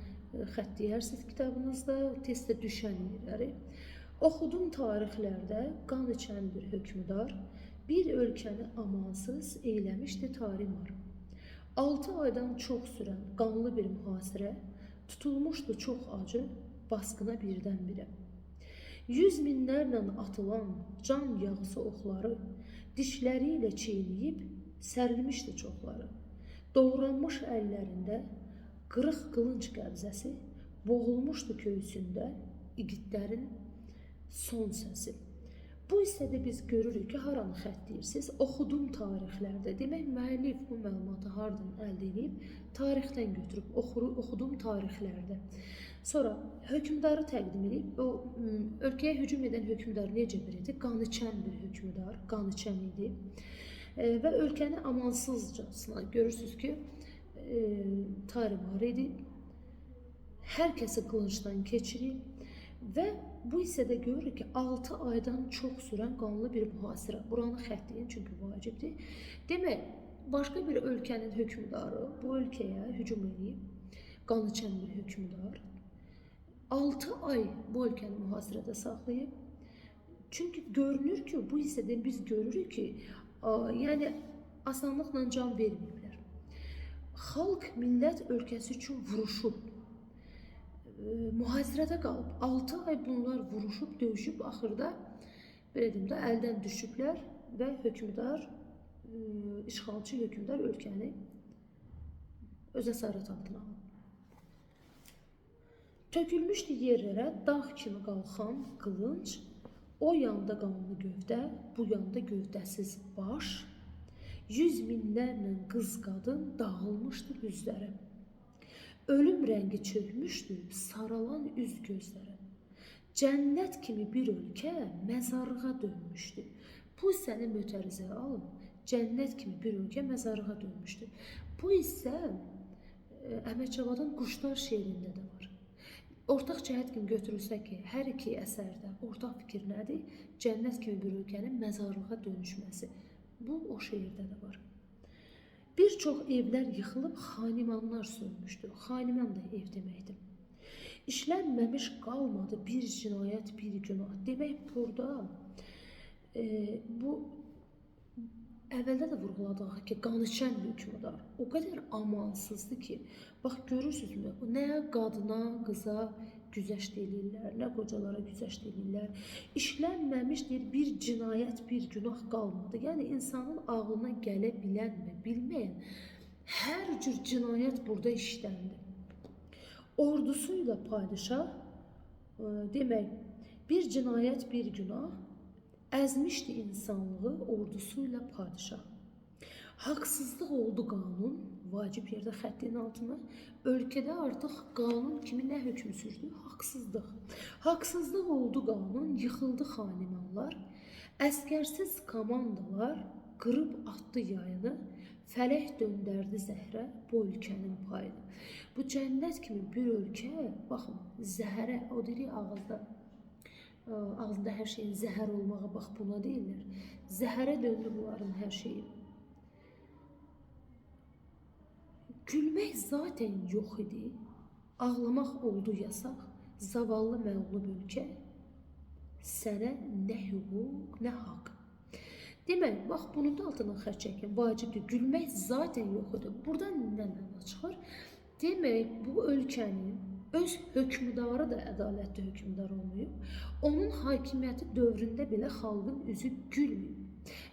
xətt deyərsiniz kitabınızda, testdə düşən yerləri. Oxudum tarixlərdə qan içən bir hökmdar, bir ölkəni amansız eyləmişdi tarimar. 6 aydan çox sürən qanlı bir mühasirə, tutulmuşdu çox acı, baskına birdən-birə. 100 minlərlə atılan can yağısı oxları, dişləri ilə çiynəyib sərilmişdi çoxları. Doğranmış əllərində qırıq qılınc qəbzəsi, boğulmuşdu köysündə igidlərin son səsi. Bu hissədə biz görürük ki, haranı xətt deyirsiniz? Oxudum tarixlərdə. Demək, müəllif bu məlumatı hardan əldə edib? Tarixdən götürüb, oxudum tarixlərdə. Sonra hökmdarı təqdim edib, o ölkəyə hücum edən hökmdar necə biridir? Qan içən bir hökmdar, qan içən idi. Və ölkəni amansızcasına görürsünüz ki, tarimar edib, hər kəsi qılıncdan keçirib və bu hissədə görürük ki, 6 aydan çox sürən qanlı bir mühasirə. Buranı xəttləyin çünki vacibdir. Demək, başqa bir ölkənin hökmdarı bu ölkəyə hücum edib, qan içən bir hökmdar 6 ay bu ölkəni mühasirədə saxlayıb. Çünki görünür ki, bu hissədə biz görürük ki, yəni asanlıqla can verməyiblər. Xalq, millət ölkəsi üçün vuruşub, mühasirədə qalıb. 6 ay bunlar vuruşub, döyüşüb, axırda əldən düşüblər və hökmdar, işğalçı hökmdar ölkəni öz əsarət altına alıb. Tökülmüşdü yerlərə dağ kimi qalxan qılınc, o yanda qanlı gövdə, bu yanda gövdəsiz baş, 100 minlərlə qız qadın dağılmışdı üzləri. Ölüm rəngi çökmüşdü saralan üz gözlərə. Cənnət kimi bir ölkə məzarlığa dönmüşdü. Bu hissəni mötərizəyə alın. Cənnət kimi bir ölkə məzarlığa dönmüşdü. Bu hissə Əhməd Cavadın Quşlar şeirində də var. Ortaq cəhət kimi götürülsə ki, hər iki əsərdə ortaq fikir nədir? Cənnət kimi bir ölkənin məzarlığa dönüşməsi. Bu o şeirdə də var. Bir çox evlər yıxılıb xanimanlar sönmüşdü. Xaniman da ev deməkdir. İşlənməmiş qalmadı bir cinayət, bir günah. Demək, burada bu əvvəldə də vurğuladıq ki, qan içən hökmdar o qədər amansızdır ki, bax görürsünüzmü, nə qadına, qıza güzəşt eləyirlər, nə qocalara güzəşt eləyirlər. İşlənməmişdir bir cinayət, bir günah qalmadı. Yəni insanın ağlına gələ bilənmi, bilməyən hər cür cinayət burada işləndi. Ordusuyla padişah, demək, bir cinayət, bir günah əzmişdi insanlığı ordusuyla padişah. Haqsızlıq oldu qanun, vacib yerdə xəttin altına. Ölkədə artıq qanun kimi nə hökm sürdü? Haqsızlıq. Haqsızlıq oldu qanun, yıxıldı xanimanlar. Əskərsiz komandalar qırıb atdı yayını. Fələk döndərdi zəhrə bu ölkənin payını. Bu cənnət kimi bir ölkə, baxın, zəhərə, o dedik ağızda. Ağzında hər şeyin zəhər olmağa, bax buna deyirlər. Zəhərə döndü bunların hər şeyi. Gülmək zaten yox idi, ağlamaq oldu yasaq, zavallı məğlub ölkə, sənə nə hüquq, nə haqq. Demək, bax bunun da altından xətt çəkin, vacibdir, gülmək zaten yox idi. Buradan nə məna çıxır? Demək, bu ölkənin öz hökmdarı da ədalətli hökmdar olmayıb, onun hakimiyyəti dövründə belə xalqın üzü gülməyib.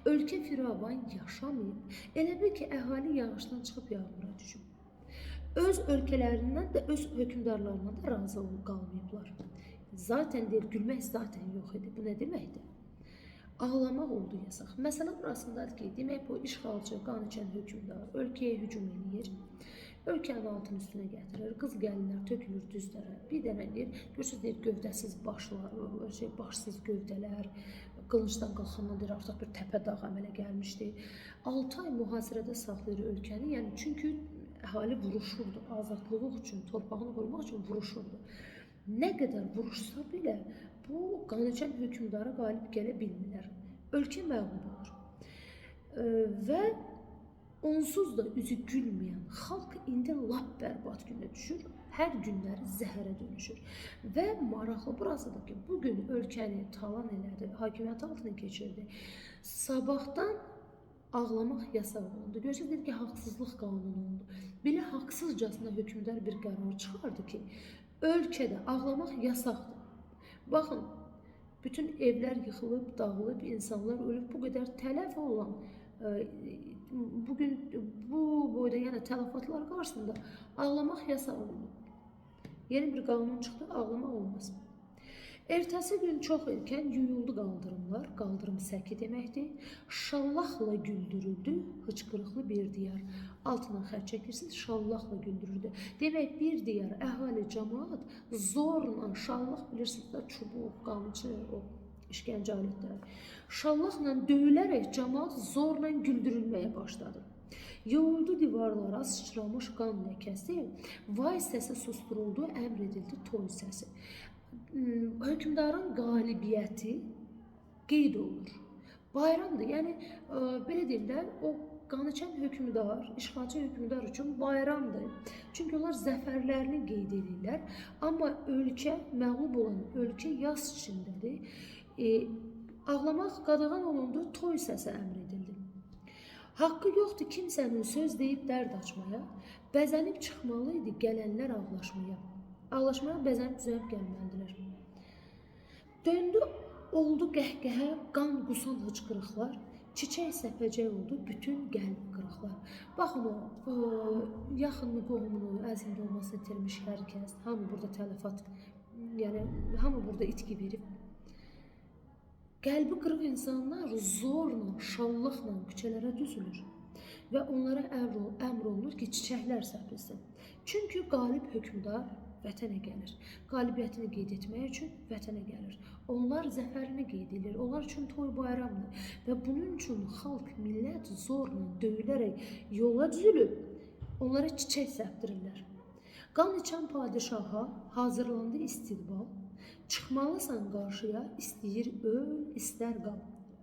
Ölkə firavan yaşamayıb, elə bil ki, əhali yağışdan çıxıb yağmura düşüb. öz ölkələrindən də, öz hökmdarlarından da razı qalmayıblar. Zaten deyir, gülmək zaten yox idi. Bu nə deməkdir? Ağlamaq oldu yasaq. Məsələ burasındadır ki, demək bu işğalçı, qan içən hökmdar ölkəyə hücum edir. Ölkənin altını üstünə gətirir. Qız gəlinlər tökülür düzlərə. Bir dənə deyir, görürsünüz deyir, gövdəsiz başlar, başsız gövdələr, qılıncdan qalxandan deyir, artıq bir təpə dağ əmələ gəlmişdi. 6 ay mühasirədə saxlayır ölkəni. Yəni çünki əhali vuruşurdu. Azadlıq üçün, torpağını qorumaq üçün vuruşurdu. Nə qədər vuruşsa belə bu qanıçən hökmdara qalib gələ bilmirlər. Ölkə məğlub olur. Və onsuz da üzü gülməyən xalq indi lap bərbad günə düşür. Hər günləri zəhərə dönüşür. Və maraqlı burasıdır ki, bugün ölkəni talan elədi, hakimiyyət altına keçirdi. Sabahdan ağlamaq yasaq olundu. Görürsünüz ki, haqsızlıq qanunu oldu. Belə haqsızcasına hökmdar bir qərar çıxardı ki, ölkədə ağlamaq yasaqdır. Baxın, bütün evlər yıxılıb, dağılıb, insanlar ölüb, bu qədər tələf olan, bugün bu boyda yəni tələfatlar qarşısında ağlamaq yasaq olundu. Yeni bir qanun çıxdı, ağlamaq olmaz. Ertəsi gün çox erkən yuyuldu qaldırımlar, qaldırım səki deməkdir. Şallahla güldürüldü, hıçqırıqlı bir diyar. Altından xətt çəkirsiniz, şallahla güldürüldü. Demək, bir diyar əhali, cəmaat zorla, şallah bilirsiniz də, çubuq, qamçı, o işgəncə alətləri. Şallahla döyülərək cəmaat zorla güldürülməyə başladı. Yoğuldu divarlara sıçramış qan ləkəsi, vay səsi susturuldu, əmr edildi toy səsi. Hökmdarın qalibiyyəti qeyd olunur. Bayramdır, yəni belə deyim də, o qanıçən hökmdar, işğalçı hökmdar üçün bayramdır. Çünki onlar zəfərlərini qeyd edirlər. Amma ölkə, məğlub olan ölkə yas içindədir. Ağlamaq qadağan olundu, toy səsi əmr edildi. Haqqı yoxdur kimsənin söz deyib dərd açmaya, bəzənib çıxmalı idi gələnlər ağlaşmaya. Ağlaşmaya bəzənib düzəlib gəlməlidirlər. Döndü, oldu qəhqəhə, qan qusan hıçqırıqlar, çiçək səpəcək oldu bütün qəlb qırıqlar. Baxın o, yaxınını, qohumunu, əzimdə olmasını itirmiş hər kəs, hamı burada tələfat, yəni hamı burada itki verib. Qəlbi qırıq insanlar zorla, şallahla küçələrə düzülür və onlara əmr olunur ki, çiçəklər səpilsin. Çünki qalib hökmdar vətənə gəlir. Qalibiyyətini qeyd etmək üçün vətənə gəlir. Onlar zəfərini qeyd edir. Onlar üçün toy bayramdır. Və bunun üçün xalq, millət zorla, döyülərək yola düzülüb, onlara çiçək səpdirirlər. Qan içən padişaha hazırlandı istiqbal. Çıxmalısan qarşıya, istəyir öl, istər qal.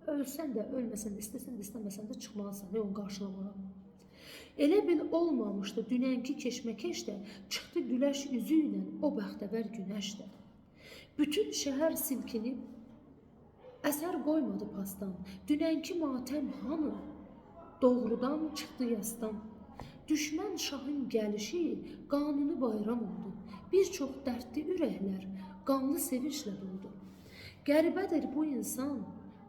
Ölsən də, ölməsən də, istəsən də, istəməsən də çıxmalısan və onu qarşılamağa. Elə bil olmamışdı dünənki keşməkeşdə, çıxdı güləş üzü ilə o bəxtəvər günəşdə. Bütün şəhər silkinib, əsər qoymadı pasdan. Dünənki matəm hanı, doğrudan çıxdı yasdan. Düşmən şahın gəlişi qanuni bayram oldu. Bir çox dərdli ürəklər qanlı sevinçlə doldu. Qəribədir bu insan,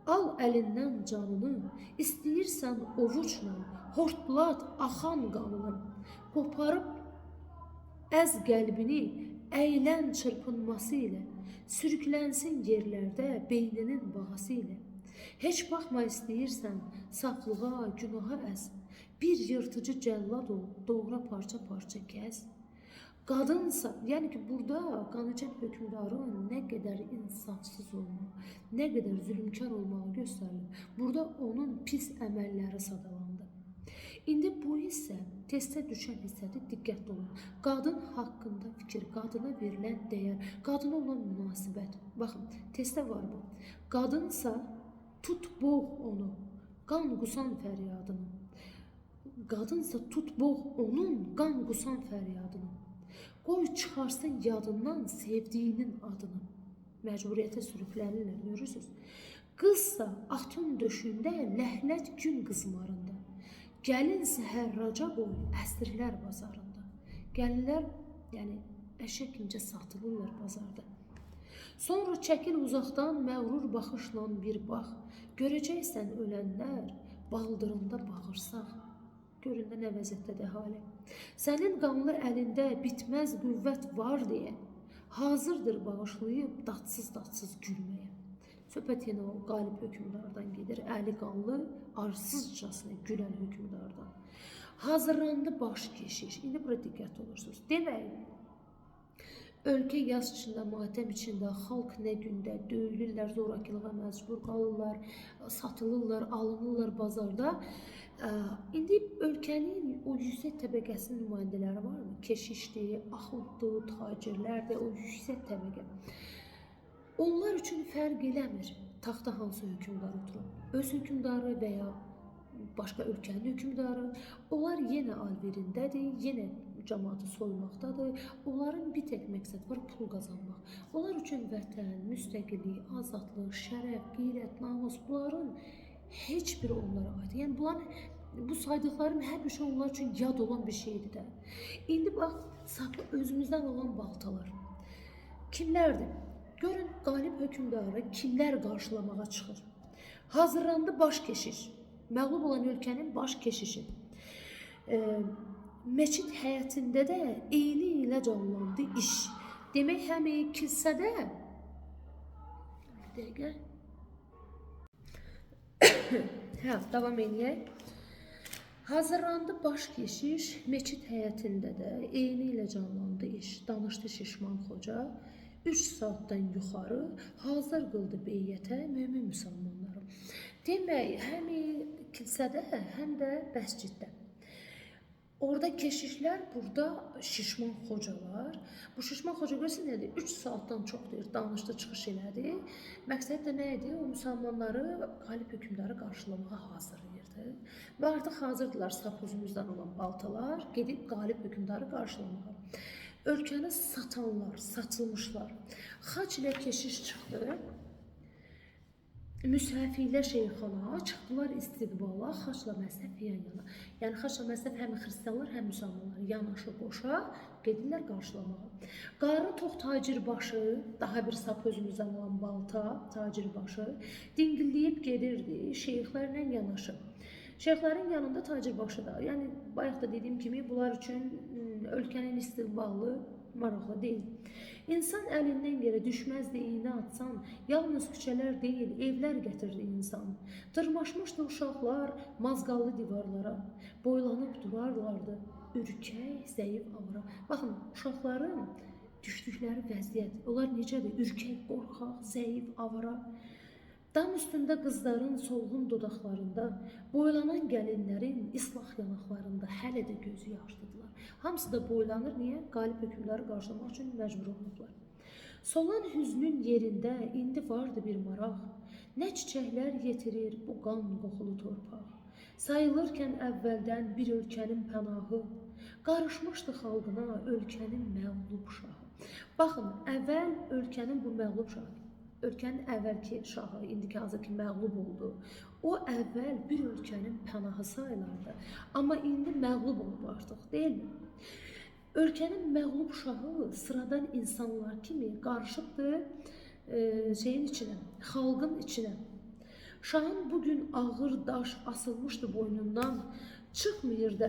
al əlindən canını, istəyirsən ovuçla, hortlat axan qanını, qoparıb əz qəlbini, əylən çırpınması ilə, sürüklənsin yerlərdə beyninin bağası ilə. Heç baxma istəyirsən, saflığa, günaha əz, bir yırtıcı cəllad ol, doğra parça-parça kəz. Qadınsa, yəni ki, burada qanıçən hökmdarın nə qədər insafsız olmağı, nə qədər zülmkar olmağı göstərilir. Burada onun pis əməlləri sadalandı. İndi bu hissə, testə düşən hissədə diqqətli olun. Qadın haqqında fikir, qadına verilən dəyər, qadına olan münasibət. Baxın, testdə var bu. Qadınsa tut boğ onu, qan qusan fəryadını. Qadınsa tut boğ onun, qan qusan fəryadını. Qoy çıxarsın yadından sevdiyinin adını. Məcburiyyətə sürüklənirlər, görürsünüz. Qızsa atın döşündə, ləhlət gün qızmarında. Gəlin səhərraca boy, əsrlər bazarında. Gəlinlər, yəni əşək incə satılırlar bazarda. Sonra çəkil uzaqdan məğrur baxışla bir bax. Görəcəksən ölənlər, baldırında bağırsaq. Görün də nə vəziyyətdədir əhali. Sənin qanlı əlində bitməz qüvvət var deyə hazırdır bağışlayıb dadsız gülməyə. Söhbət yenə o qalib hökmdardan gedir. Əli qanlı, arsızcasına gülən hökmdardan. Hazırlandı baş keşiş. İndi bura diqqət olursunuz. Demək, ölkə yaz içində, matəm içində, xalq nə gündə döyülürlər, zorakılığa məcbur qalırlar, satılırlar, alınırlar bazarda. İndi ölkənin o yüksək təbəqəsinin nümayəndələri varmı? Keşişdir, axunddur, tacirlərdir, o yüksək təbəqə. Onlar üçün fərq eləmir taxta hansı hökmdar oturur. Öz hökmdarı və ya başqa ölkənin hökmdarı. Onlar yenə alverindədir, yenə cəmaatı soymaqdadır. Onların bir tək məqsəd var, pul qazanmaq. Onlar üçün vətən, müstəqillik, azadlıq, şərəf, qeyrət, namus bunların heç biri onlara aid. Yəni bu saydıqlarım həmişə onlar üçün yad olan bir şeydir də. İndi bax, özümüzdən olan baltalar. Kimlərdir? Görün, qalib hökmdarı kimlər qarşılamağa çıxır? Hazırlandı baş keşiş. Məğlub olan ölkənin baş keşişi. Meçid həyətində də eyni ilə canlandı iş. Demək, həm kilsədə... Bir dəqiqə. Davam edək. Hazırlandı baş keşiş, meçid həyətində də eyni ilə canlandı iş. Danışdı Şişman Xoca. 3 saatdan yuxarı hazır qıldı beyyətə mömin müsəlmanları. Demək, həm kilsədə, həm də məsciddə. Orada keşişlər, burada Şişman Xocalar. Bu Şişman Xoca görürsən nədir? 3 saatdan çox deyir, danışdı, çıxış elədi. Məqsəd də nə idi? O müsəlmanları, qalib hökmdarı qarşılamağa hazırlayırdı. Və artıq hazırdılar sap özümüzdən olan baltalar, gedib qalib hökmdarı qarşılamağa. Ölkəni satanlar, satılmışlar. Xaç ilə keşiş çıxdı. Müsəfirlə şeyxana çıxdılar istiqbala, xaçla məzhəb yan-yana. Yəni xaçla məzhəb həm xristianlar, həm müsəlmanlar yanaşı qoşa gedirlər qarşılamağa. Qarı tox tacirbaşı, daha bir sap özümüzdən olan balta, tacirbaşı dingilləyib gedirdi şeyxlərlə yanaşı. Şeyxlərin yanında tacirbaşı da. Yəni bayaq da dediyim kimi bunlar üçün ölkənin istiqbalı maraqlı deyil. İnsan əlindən yerə düşməzdi iynə atsan, yalnız küçələr deyil, evlər gətirdi insan. Dırmaşmışdı uşaqlar mazqallı divarlara, boylanıb durarlardı, ürkək, zəif avara. Baxın, uşaqların düşdükləri vəziyyət, onlar necədir? Ürkək, qorxaq, zəif, avara. Dam üstündə qızların solğun dodaqlarında, boylanan gəlinlərin islah yanaqlarında hələ də gözü yaşlıdırlar. Hamısı da boylanır, niyə? Qalib hökmdarı qarşılamaq üçün məcbur olublar. Solan hüznün yerində indi vardı bir maraq. Nə çiçəklər yetirir bu qan qoxulu torpaq. Sayılırkən əvvəldən bir ölkənin pənahı, qarışmışdı xalqına ölkənin məğlub şahı. Baxın, əvvəl ölkənin bu məğlub şahı. Ölkənin əvvəlki şahı, indiki hazırki məğlub oldu. O əvvəl bir ölkənin pənahı sayılardı. Amma indi məğlub olub artıq, deyilmi? Ölkənin məğlub şahı sıradan insanlar kimi qarışıbdır şeyin içinə, xalqın içinə. Şahın bugün ağır daş asılmışdı boynundan, çıxmayırdı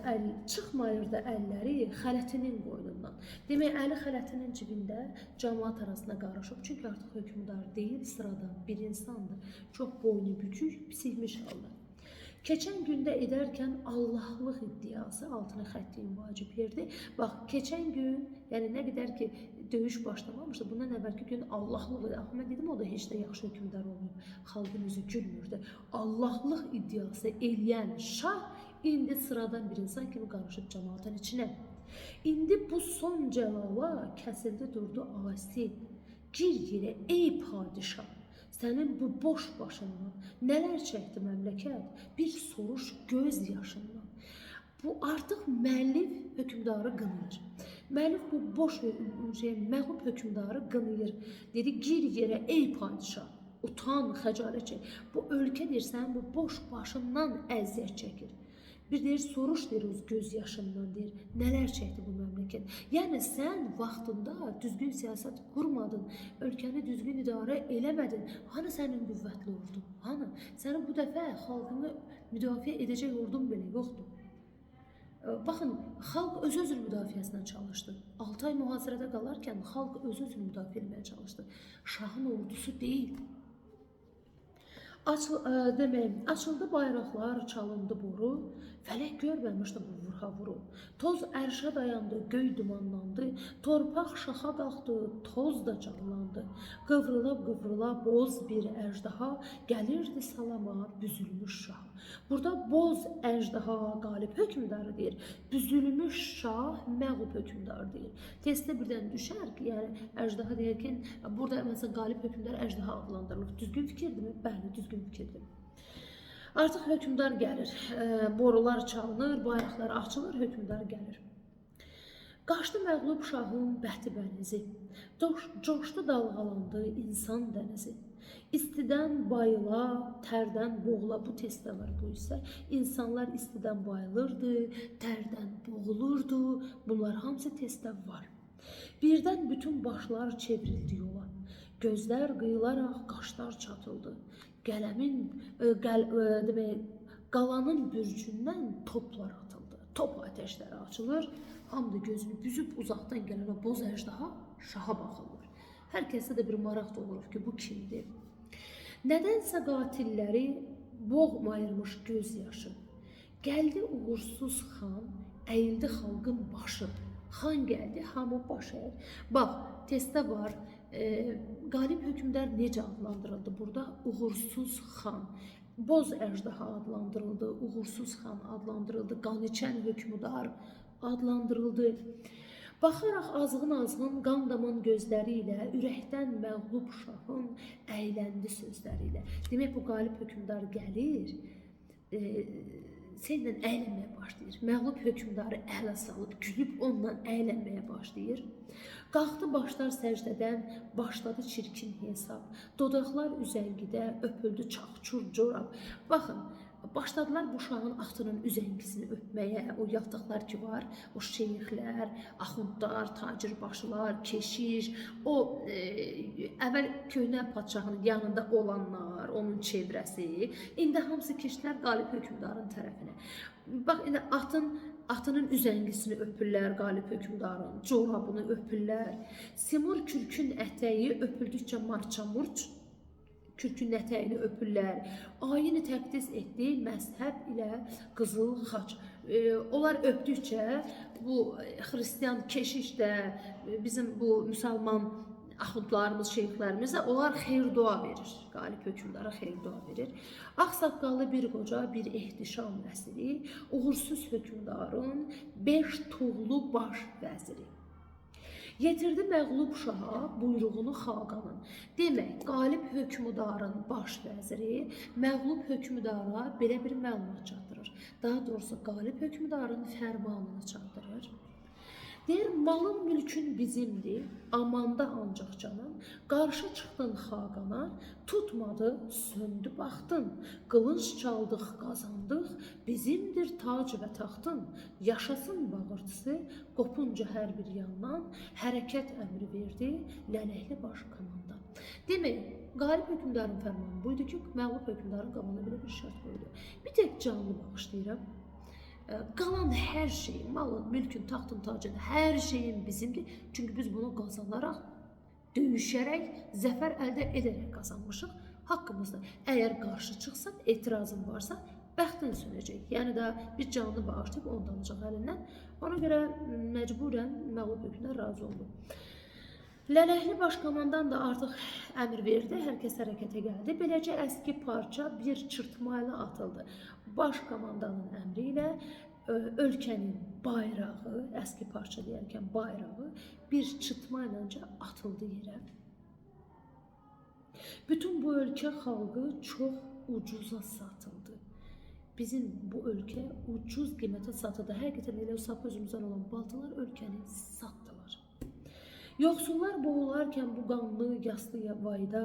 əlləri xələtinin qoynundan. Demək, əli xələtinin cibində cəmaat arasında qarışıb. Çünki artıq hökmdar deyil, sıradan bir insandır. Çox boynu bükük, psikmiş halda. Keçən gündə edərkən Allahlıq iddiası altına xəttiyin vacib yerdi. Bax, keçən gün, yəni nə qədər ki döyüş başlamamışdı, bundan əvvəlki gün Allahlıq idi. Axı, mən dedim, o da heç də yaxşı hökmdar olmayıb. Xalqın üzü gülmürdü. Allahlıq iddiası eləyən şah indi sıradan bir insan kimi qarışıb cəmaatın içinə. İndi bu son cəlala kəsildi durdu asi. Gir yerə ey padişah. Sənin bu boş başından nələr çəkdi məmləkət? Bir soruş göz yaşından. Bu artıq müəllif hökmdarı qınayır. Müəllif bu boş məğlub hökmdarı qınayır. Dedi, gir yerə ey padişah. Utan, xəcalət çək. Bu ölkə deyir, sənin bu boş başından əziyyət çəkir. Bir deyir, soruş deyir, öz göz yaşından deyir, nələr çəkdi bu məmləkət. Yəni, sən vaxtında düzgün siyasət qurmadın, ölkəni düzgün idarə eləmədin. Hanı sənin qüvvətli ordun? Hanı? Sənin bu dəfə xalqını müdafiə edəcək ordun belə yoxdur. Baxın, xalq öz-özünün müdafiəsinə çalışdı. 6 ay mühasirədə qalarkən xalq öz-özünü müdafiə etməyə çalışdı. Şahın ordusu deyil. Açıldı bayraqlar, çalındı boru, fələk görməmişdi bu vurha-vuru. Toz ərşə dayandı, göy dumanlandı, torpaq şaxa qalxdı, toz da canlandı. Qıvrıla-qıvrıla boz bir əjdaha gəlirdi salama büzülmüş şaha. Burada boz əjdaha qalib hökmdarı deyir, büzülmüş şah məğlub hökmdarı deyir. Testdə birdən düşər ki, yəni əjdaha deyərkən, burada məsələn qalib hökmdar əjdaha adlandırılır. Düzgün fikirdirmi? Bəli, düzgün fikirdir. Artıq hökmdar gəlir, borular çalınır, bayraqlar açılır, hökmdar gəlir. Qaçdı məğlub şahın bəxti bənizi, coşdu dalğalandı insan dənizi. İstidən bayıla, tərdən boğula, bu testdə var bu isə. İnsanlar istidən bayılırdı, tərdən boğulurdu, bunlar hamısı testdə var. Birdən bütün başlar çevrildi yola, gözlər qıyılaraq qaşlar çatıldı. Qalanın bürcündən toplar atıldı, top ateşləri açılır, hamı gözünü büzüb uzaqdan gələn o boz əjdaha şaha baxırlar. Hər kəsdə də bir maraq doğurur ki, bu kimdir? Nədənsə qatilləri boğmayırmış göz yaşı. Gəldi uğursuz xan, əyildi xalqın başı. Xan gəldi, hamı baş əyir. Bax, testdə var, qalib hökmdar necə adlandırıldı burada? Uğursuz xan. Boz əjdaha adlandırıldı, uğursuz xan adlandırıldı, qan içən hökmdar adlandırıldı. Baxaraq azğın-azğın qan daman gözləri ilə, ürəkdən məğlub şahın əyləndi sözləri ilə. Demək, bu qalib hökmdar gəlir, seninlə əylənməyə başlayır. Məğlub hökmdarı ələ salıb, gülüb onunla əylənməyə başlayır. Qalxdı başlar səcdədən, başladı çirkin hesab. Dodaqlar üzəngidə, öpüldü çaxçur corab. Baxın, başladılar bu şahın atının üzəngisini öpməyə, o yataqlar ki var, o şeyxlər, axundlar, tacirbaşılar, keşiş, o əvvəl köhnə padşahın yanında olanlar, onun çevrəsi, indi hamısı keçdilər qalib hökmdarın tərəfinə. Bax, indi atının üzəngisini öpürlər qalib hökmdarın, corabını öpürlər. Simur kürkün ətəyi öpüldükcə marçamurç, kürkün ətəyini öpürlər. Ayini təqdis etdi məzhəb ilə qızıl xaç. Onlar öpdükcə bu xristiyan keşiş də, bizim bu müsəlman axundlarımız, şeyxlərimiz də onlar xeyir-dua verir. Qalib hökmdara xeyir-dua verir. Ağsaqqallı bir qoca, bir ehtişam əsiri, uğursuz hökmdarın 5 tuğlu baş vəziri. Yetirdi məğlub şaha buyruğunu xaqanın. Demək, qalib hökmdarın baş vəziri məğlub hökmdara belə bir məlumat çatdırır. Daha doğrusu qalib hökmdarın fərmanını çatdırır. Deyir, malın mülkün bizimdir, amanda ancaq canım. Qarşı çıxdın xaqana, tutmadı, söndü baxdın. Qılınc çaldıq, qazandıq, bizimdir tac və taxtın. Yaşasın bağırtısı, qopunca hər bir yandan, hərəkət əmri verdi, lələkli baş komandan. Demək, qalib hökmdarın fərmanı buydu ki, məğlub hökmdarın qabağına belə bir şərt qoydu. Bir tək canlı bağışlayıram. Qalan hər şey, malın, mülkün, taxtın, tacın, hər şeyin bizimdir. Çünki biz bunu qazanaraq, döyüşərək, zəfər əldə edərək qazanmışıq haqqımızda. Əgər qarşı çıxsan, etirazın varsa, bəxtin sönəcək. Yəni də bir canlı bağışlayıb onu da alacaq əlindən. Ona görə məcburən məğlub hökmdar razı oldu. Lələkli başkomandan da artıq əmr verdi, hər kəs hərəkətə gəldi. Beləcə əski parça bir çırtma ilə atıldı. Başkomandanın əmri ilə ölkənin bayrağı, əski parça deyərkən bayrağı bir çırtma ilə atıldı yerə. Bütün bu ölkə xalqı çox ucuza satıldı. Bizim bu ölkə ucuz qiymətə satıldı. Həqiqətən elə sap özümüzdən olan baltalar ölkəni satdılar. Yoxsullar boğularkən bu qanlı yaslı vayda,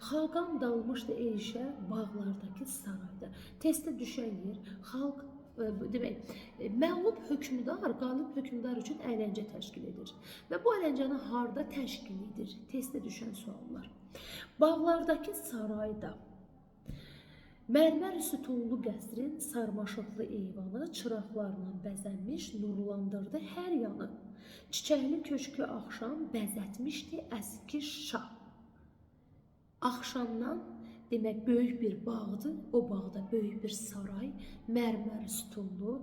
xaqan dalmışdı eyşə bağlardakı sarayda. Testə düşən yer, xalq, demək, məğlub hökmdar, qalib hökmdar üçün əyləncə təşkil edir. Və bu əyləncəni harda təşkil edir? Testə düşən suallar. Bağlardakı sarayda. Mərmər sütunlu qəsrin sarmaşıqlı eyvanı çıraqlarla bəzənmiş, nurlandırdı hər yanı. Çiçəkli köşkü axşam bəzətmişdi əski şah. Axşamdan demək böyük bir bağdır. O bağda böyük bir saray, mərmər sütunlu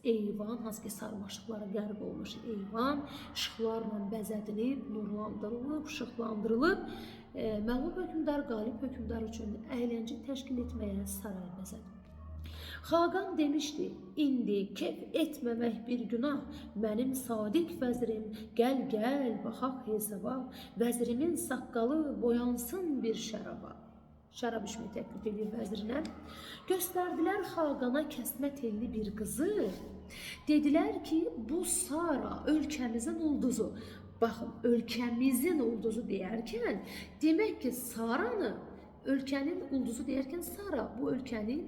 eyvan, hansı ki sarmaşıqlara qərq olmuş eyvan, işıqlarla bəzədilib, nurlandırılıb, işıqlandırılıb, məğlub hökmdar, qalib hökmdar üçün əyləncə təşkil etməyə saray bəzədi. Xaqan demişdi, indi kef etməmək bir günah, mənim sadiq vəzirim, gəl baxaq hesaba, vəzirimin saqqalı boyansın bir şəraba. Şərab içməyi təklif edir vəzirinə. Göstərdilər Xaqana kəsmə telli bir qızı. Dedilər ki, bu Sara ölkəmizin ulduzu. Baxın, ölkəmizin ulduzu deyərkən, demək ki, Saranı, ölkənin ulduzu deyərkən Sara bu ölkənin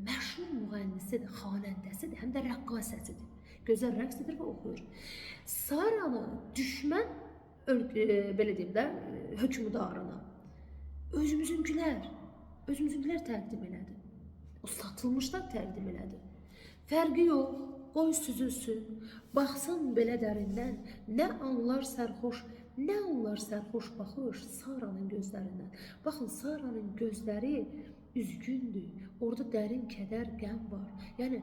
məşhur müğənnisidir, xanəndəsidir, həm də rəqqasəsidir. Gözəl rəqs edir və oxuyur. Saranı düşmən, belə deyim də, hökmdarına özümüzünkülər təqdim elədi. O satılmışlar təqdim elədi. Fərqi yox, qoy süzülsün, baxsın belə dərindən, nə anlar sərxoş baxış Saranın gözlərindən. Baxın, Saranın gözləri üzgündür, orada dərin kədər, qəm var. Yəni,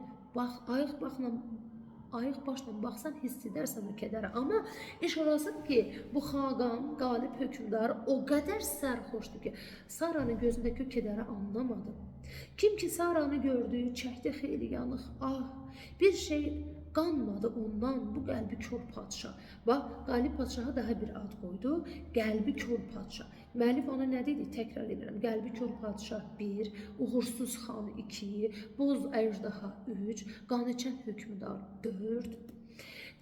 ayıq başla baxsan hiss edərsən o kədəri. Amma iş orasıdır ki, bu Xaqan, qalib hökmdar o qədər sərxoşdur ki, Saranın gözündəki o kədəri anlamadı. Kim ki Saranı gördü, çəkdi xeyli yanıq, bir şey qanmadı ondan bu qəlbi kör padşah. Bax, qalib padşaha daha bir ad qoydu, qəlbi kör padşah. Müəllif ona nə dedi? Təkrar edirəm. Qəlbi kör padşah 1, uğursuz xan 2, boz əjdaha 3, qaniçən hökmdar 4.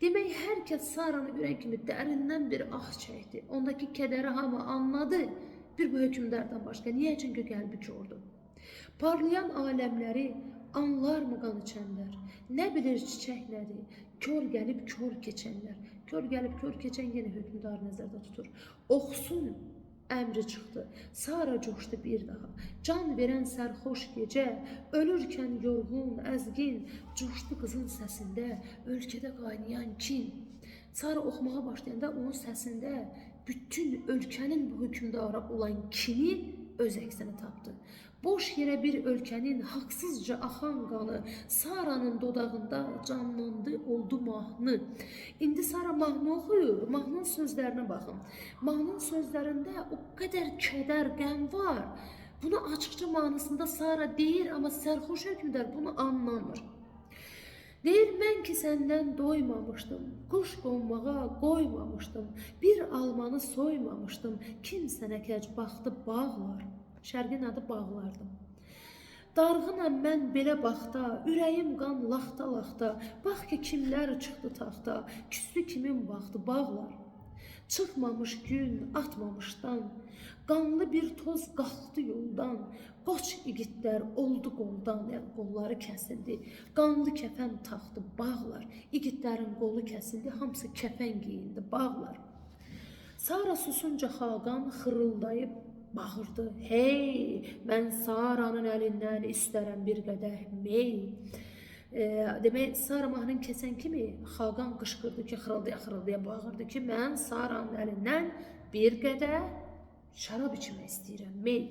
Demək, hər kəs Saranı görən kimi dərindən bir ah çəkdi. Ondakı kədəri hamı anladı. Bir bu hökmdardan başqa niyə çünki qəlbi kördür? Parlayan aləmləri anlar mı qaniçənlər? Nə bilir çiçək nədir? Kör gəlib kör keçənlər. Kör gəlib kör keçən yenə hökmdar nəzərdə tutur. Oxsun əmri çıxdı. Sara coşdu bir daha. Can verən sərxoş gecə, ölürkən yorğun, əzgin, coşdu qızın səsində, ölkədə qaynayan kin. Sara oxumağa başlayanda onun səsində bütün ölkənin bu hökmdara olan kini öz əksini tapdı. Boş yerə bir ölkənin haqsızca axan qanı Saranın dodağında canlandı, oldu mahnı. İndi Sara mahnı oxuyur, mahnının sözlərinə baxın. Mahnının sözlərində o qədər kədər, qəm var. Bunu açıqca mahnısında Sara deyir, amma sərxoş hökmdar bunu anlamır. Deyir, mən ki səndən doymamışdım, quş qonmağa qoymamışdım, bir almanı soymamışdım, kim sənə kəc baxdı bağlar. Şərqin adı bağlardı. Darğınam mən belə baxda, ürəyim qan laxta-laxta, bax ki kimlər çıxdı taxta, küstü kimin vaxtı bağlar. Çıxmamış gün atmamışdan, qanlı bir toz qalxdı yoldan, qoç igidlər oldu qoldan, yəni qolları kəsildi, qanlı kəfən taxdı bağlar, igidlərin qolu kəsildi, hamısı kəfən giyindi bağlar. Sara susunca Xaqan xırıldayıb bağırdı, hey, mən Saranın əlindən istərəm bir qədəh mey. Demək, Sara mahnını kəsən kimi Xaqan qışqırdı ki, xırıldaya bağırdı ki, mən Saranın əlindən bir qədəh şərab içmək istəyirəm, mey.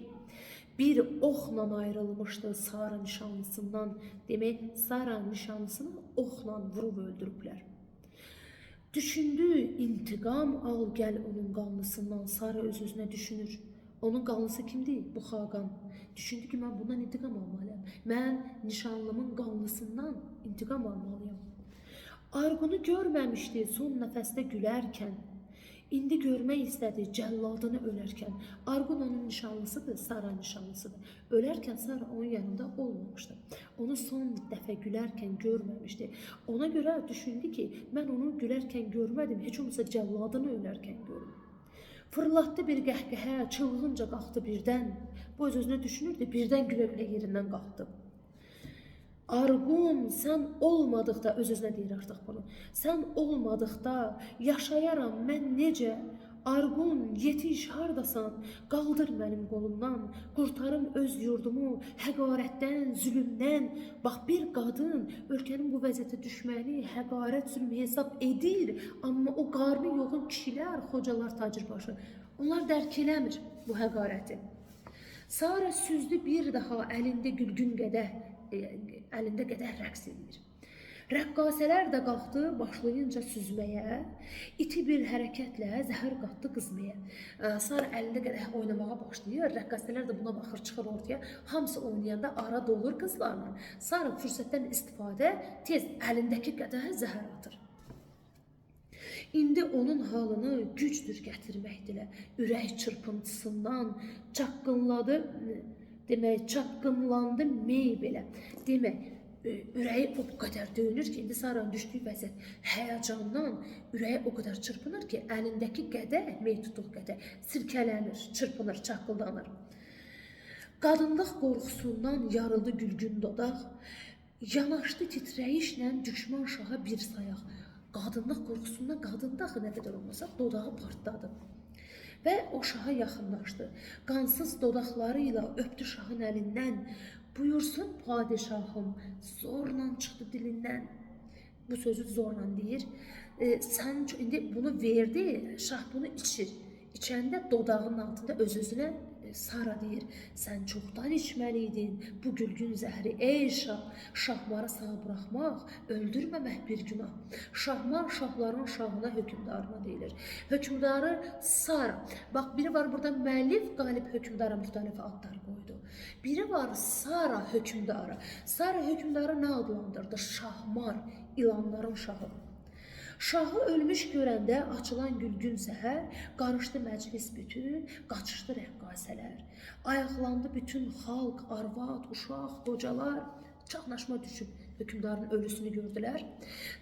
Bir oxla ayrılmışdı Sara nişanlısından. Demək, Sara nişanlısını oxla vurub öldürüblər. Düşündü, intiqam al gəl onun qanlısından. Sara öz-özünə düşünür. Onun qanlısı kimdir? Bu Xaqan. Düşündü ki, mən bundan intiqam almalıyam. Mən nişanlımın qanlısından intiqam almalıyam. Arğunu görməmişdi son nəfəsdə gülərkən. İndi görmək istədi cəlladını ölərkən. Arğun onun nişanlısıdır, Sara nişanlısıdır. Ölərkən Sara onun yanında olmamışdı. Onu son dəfə gülərkən görməmişdi. Ona görə düşündü ki, mən onu gülərkən görmədim, heç olmasa cəlladını ölərkən görüm. Fırlatdı bir qəhqəhə, çılğınca qalxdı birdən. Bu öz-özünə düşünürdü, birdən gülə-gülə yerindən qalxdı. Arğun, sən olmadıqda, öz-özünə deyir artıq bunu, sən olmadıqda yaşayaram mən necə, Argun, yetiş, hardasan, qaldır mənim qolumdan, qurtarım öz yurdumu həqarətdən, zülümdən. Bax, bir qadın ölkənin bu vəziyyətə düşməyini həqarət, zülm hesab edir, amma o qarnı yoğun kişilər, xocalar, tacirbaşı, onlar dərk eləmir bu həqarəti. Sara süzdü bir daha əlində gülgün qədəh, əlində qədəh rəqs edir. Rəqqasələr də qalxdı başlayınca süzməyə, iti bir hərəkətlə zəhər qatdı qızmaya. Sara əlində qədəh oynamağa başlayır, rəqqasələr də buna baxır, çıxır ortaya. Hamısı oynayanda ara dolur qızlarla. Sara fürsətdən istifadə tez əlindəki qədəhə zəhər atır. İndi onun halını gücdür gətirməkdilə, ürək çırpıntısından çaqqınladı, çaqqınlandı mey belə. Demək, ürəyi o qədər döyünür ki, indi Saranın düşdüyü vəziyyət həyəcandan ürəyi o qədər çırpınır ki, əlindəki qədəh, mey tutduğu qədəh sirkələnir, çırpınır, çaqqıldanır. Qadınlıq qorxusundan yarıldı gülgün dodaq, yanaşdı titrəyişlə düşman şaha bir sayaq. Qadınlıq qorxusundan qadın daxı nə qədər olmasa dodağı partladı. Və o şaha yaxınlaşdı. Qansız dodaqları ilə öpdü şahın əlindən. Buyursun padişahım, zorla çıxdı dilindən. Bu sözü zorla deyir. Sən indi bunu verdi, şah bunu içir. İçəndə dodağının altında öz-özünə Sara deyir, sən çoxdan içməliydin bu gülgün zəhri, ey şah, şahmarı sağ buraxmaq, öldürməmək bir günah. Şahmar şahların şahına, hökümdarına deyilir. Hökümdarı Sara, bax biri var burada müəllif qalib hökümdara müxtəlif adlar qoydu. Biri var Sara hökümdarı. Sara hökümdarı nə adlandırdı? Şahmar, ilanların şahı. Şahı ölmüş görəndə açılan gülgün səhər, qarışdı məclis bütün, qaçışdı rəqqasələr. Ayaqlandı bütün xalq, arvad, uşaq, qocalar, çaxnaşma düşüb hökümdarın ölüsünü gördülər.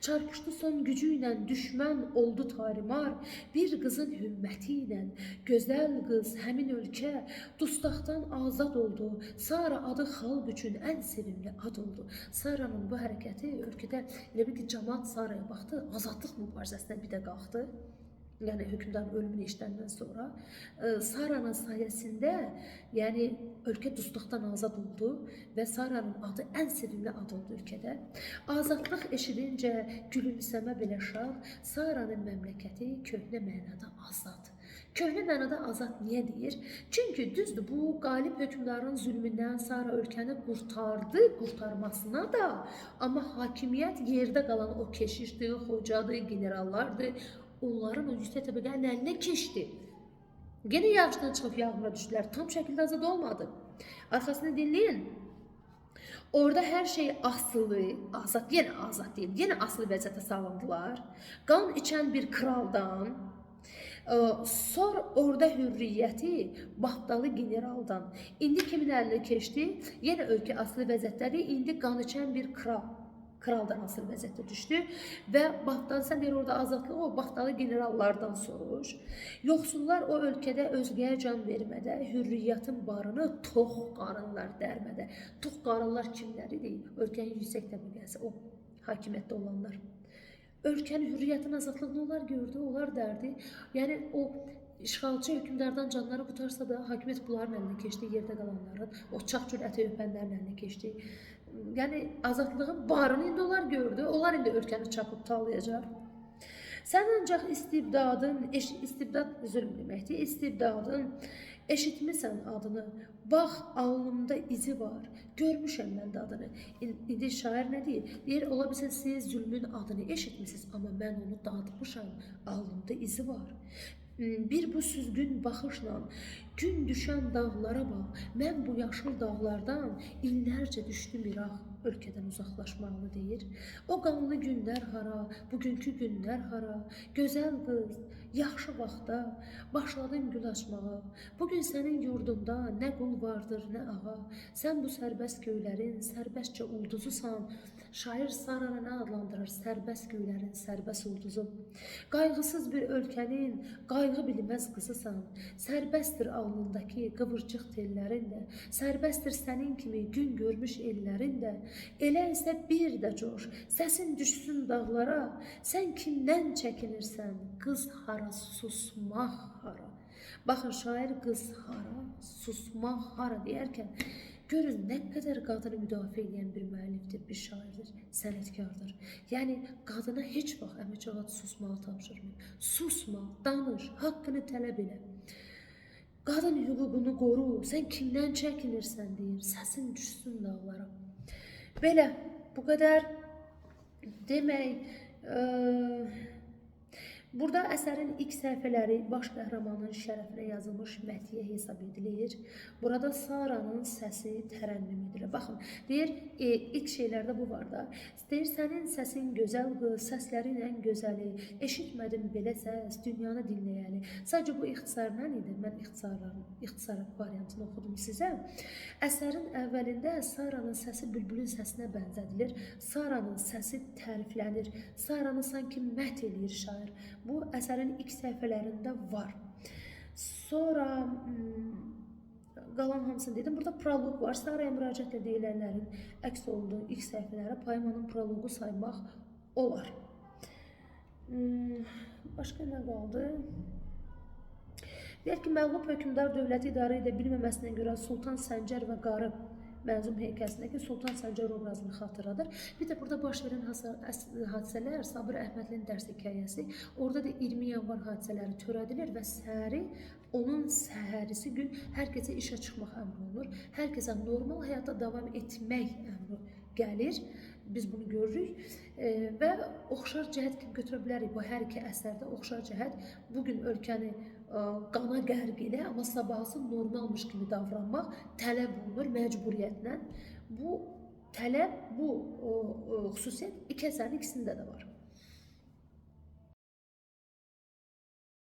Çarpışdı son gücü ilə düşmən oldu tarimar, bir qızın hümməti ilə gözəl qız həmin ölkə dustaqdan azad oldu. Sara adı xalq üçün ən sevimli ad oldu. Saranın bu hərəkəti ölkədə elə bir ki, cəmaət Saraya baxdı, azadlıq mübarizəsinə bir də qalxdı. Yəni hökümdarın ölümünü eşidəndən sonra Saranın sayəsində yəni ölkə dustaqdan azad oldu və Saranın adı ən sevimli ad oldu ölkədə. Azadlıq eşidincə gülümsəmə belə şad, Saranın məmləkəti köhnə mənada azad. Köhnə mənada azad niyə deyir? Çünki düzdür, bu qalib hökümdarın zülmündən Sara ölkəni qurtardı, qurtarmasına da, amma hakimiyyət yerdə qalan o keşişdir, xocadır, generallardır. Onların o yüksək təbəqənin əlinə keçdi. Gene yağışdan çıxıb yağmura düşdülər. Tam şəkildə azad olmadı. Arxasını dinləyin. Orada hər şey asılı, azad, yenə azad deyil, yenə asılı vəziyyətə salındılar. Qan içən bir kraldan, sonra orada hürriyyəti Baxtalı generaldan. İndi kimin əlinə keçdi? Yenə ölkə asılı vəziyyətləri, indi qan içən bir kraldan asılı vəziyyətə düşdü və Baxtalı, sən deyir orada azadlığı o Baxtalı generallardan soruş. Yoxsullar o ölkədə özgəyə can vermədə, hürriyyətin barını tox qarınlar dərmədə. Tox qarınlar kimləri deyil? Ölkənin yüksək təbəqəsi, o hakimiyyətdə olanlar. Ölkənin hürriyyətin azadlığını onlar gördü, onlar dərdi. Yəni o işğalçı hökümdardan canları qutarsa da hakimiyyət bunların əlinə keçdi, yerdə qalanların, o çax cürəti öpənlərin əlinə keçdi. Yəni azadlığın barını indi onlar gördü, onlar indi ölkəni çapıb talayacaq. Sən ancaq istibdadın, istibdad zülm deməkdir, istibdadın eşitmisən adını, bax alnımda izi var, görmüşəm mən də adını. İndi şair nə deyir? Deyir, ola bilsin siz zülmün adını eşitmisiniz, amma mən onu dadmışam, alnımda izi var. Bir bu süzgün baxışla gün düşən dağlara bax, mən bu yaşıl dağlardan illərcə düşdüm İraq, ölkədən uzaqlaşmalı deyir. O qanlı günlər hara, bugünkü günlər hara, gözəl qız, yaxşı vaxtda başladın gül açmağa. Bugün sənin yurdunda nə qul vardır, nə ağa. Sən bu sərbəst göylərin sərbəstcə ulduzusan, Şair Saranı nə adlandırır? Sərbəst göylərin sərbəst ulduzu. Qayğısız bir ölkənin qayğı bilməz qızısan. Sərbəstdir alnındakı qıvırcıq tellərin də. Sərbəstdir sənin kimi gün görmüş ellərin də. Elə isə bir də coş, səsin düşsün dağlara. Sən kimdən çəkinirsən? Qız hara, susmaq hara. Baxın, şair qız hara, susmaq hara deyərkən, görün nə qədər qadını müdafiə edən bir müəllifdir, bir şairdir, sənətkardır. Yəni, qadına heç vaxt əməcağat susmağı tapşırmır. Susma, danış, haqqını tələb elə. Qadın hüququnu qoru, sən kimdən çəkinirsən deyir, səsin düşsün dağlara. Belə, bu qədər demək, burada əsərin ilk səhifələri baş qəhrəmanın şərəfinə yazılmış məthiyə hesab edilir. Burada Saranın səsi tərənnüm edilir. Baxın, deyir, ilk şeylərdə bu var da. Deyir, sənin səsin gözəl qız, səslərin ən gözəli, eşitmədim belə səs, dünyanı dinləyəli. Sadəcə bu ixtisarla idi, mən ixtisar variantını oxudum sizə. Əsərin əvvəlində Saranın səsi bülbülün səsinə bənzədilir. Saranın səsi təriflənir. Saranı sanki mət eləyir şair. Bu əsərin ilk səhifələrində var. Sonra qalan hamısını dedim. Burada proloq var. Saraya müraciətlə deyilənlərin əks olunduğu ilk səhifələrə poemanın proloqu saymaq olar. Başqa nə qaldı? Deyək ki, məğlub hökmdar dövləti idarə edə bilməməsinə görə Sultan Səncər və Qarı Mənzum hekayəsindəki Sultan Səncər obrazını xatırladır. Bir də burada baş verən hadisələr Sabir Əhmədlinin dərs hekayəsi. Orada da 20 yanvar hadisələri törədilir və səhəri, onun səhərisi gün hər kəsə işə çıxmaq əmri olunur. Hər kəsə normal həyata davam etmək əmri gəlir. Biz bunu görürük və oxşar cəhət kimi götürə bilərik. Bu hər iki əsərdə oxşar cəhət bugün ölkəni qana qərq elə, amma sabahısı normalmış kimi davranmaq tələb olunur məcburiyyətlə. Bu tələb, bu xüsusiyyət iki əsərin ikisində də var.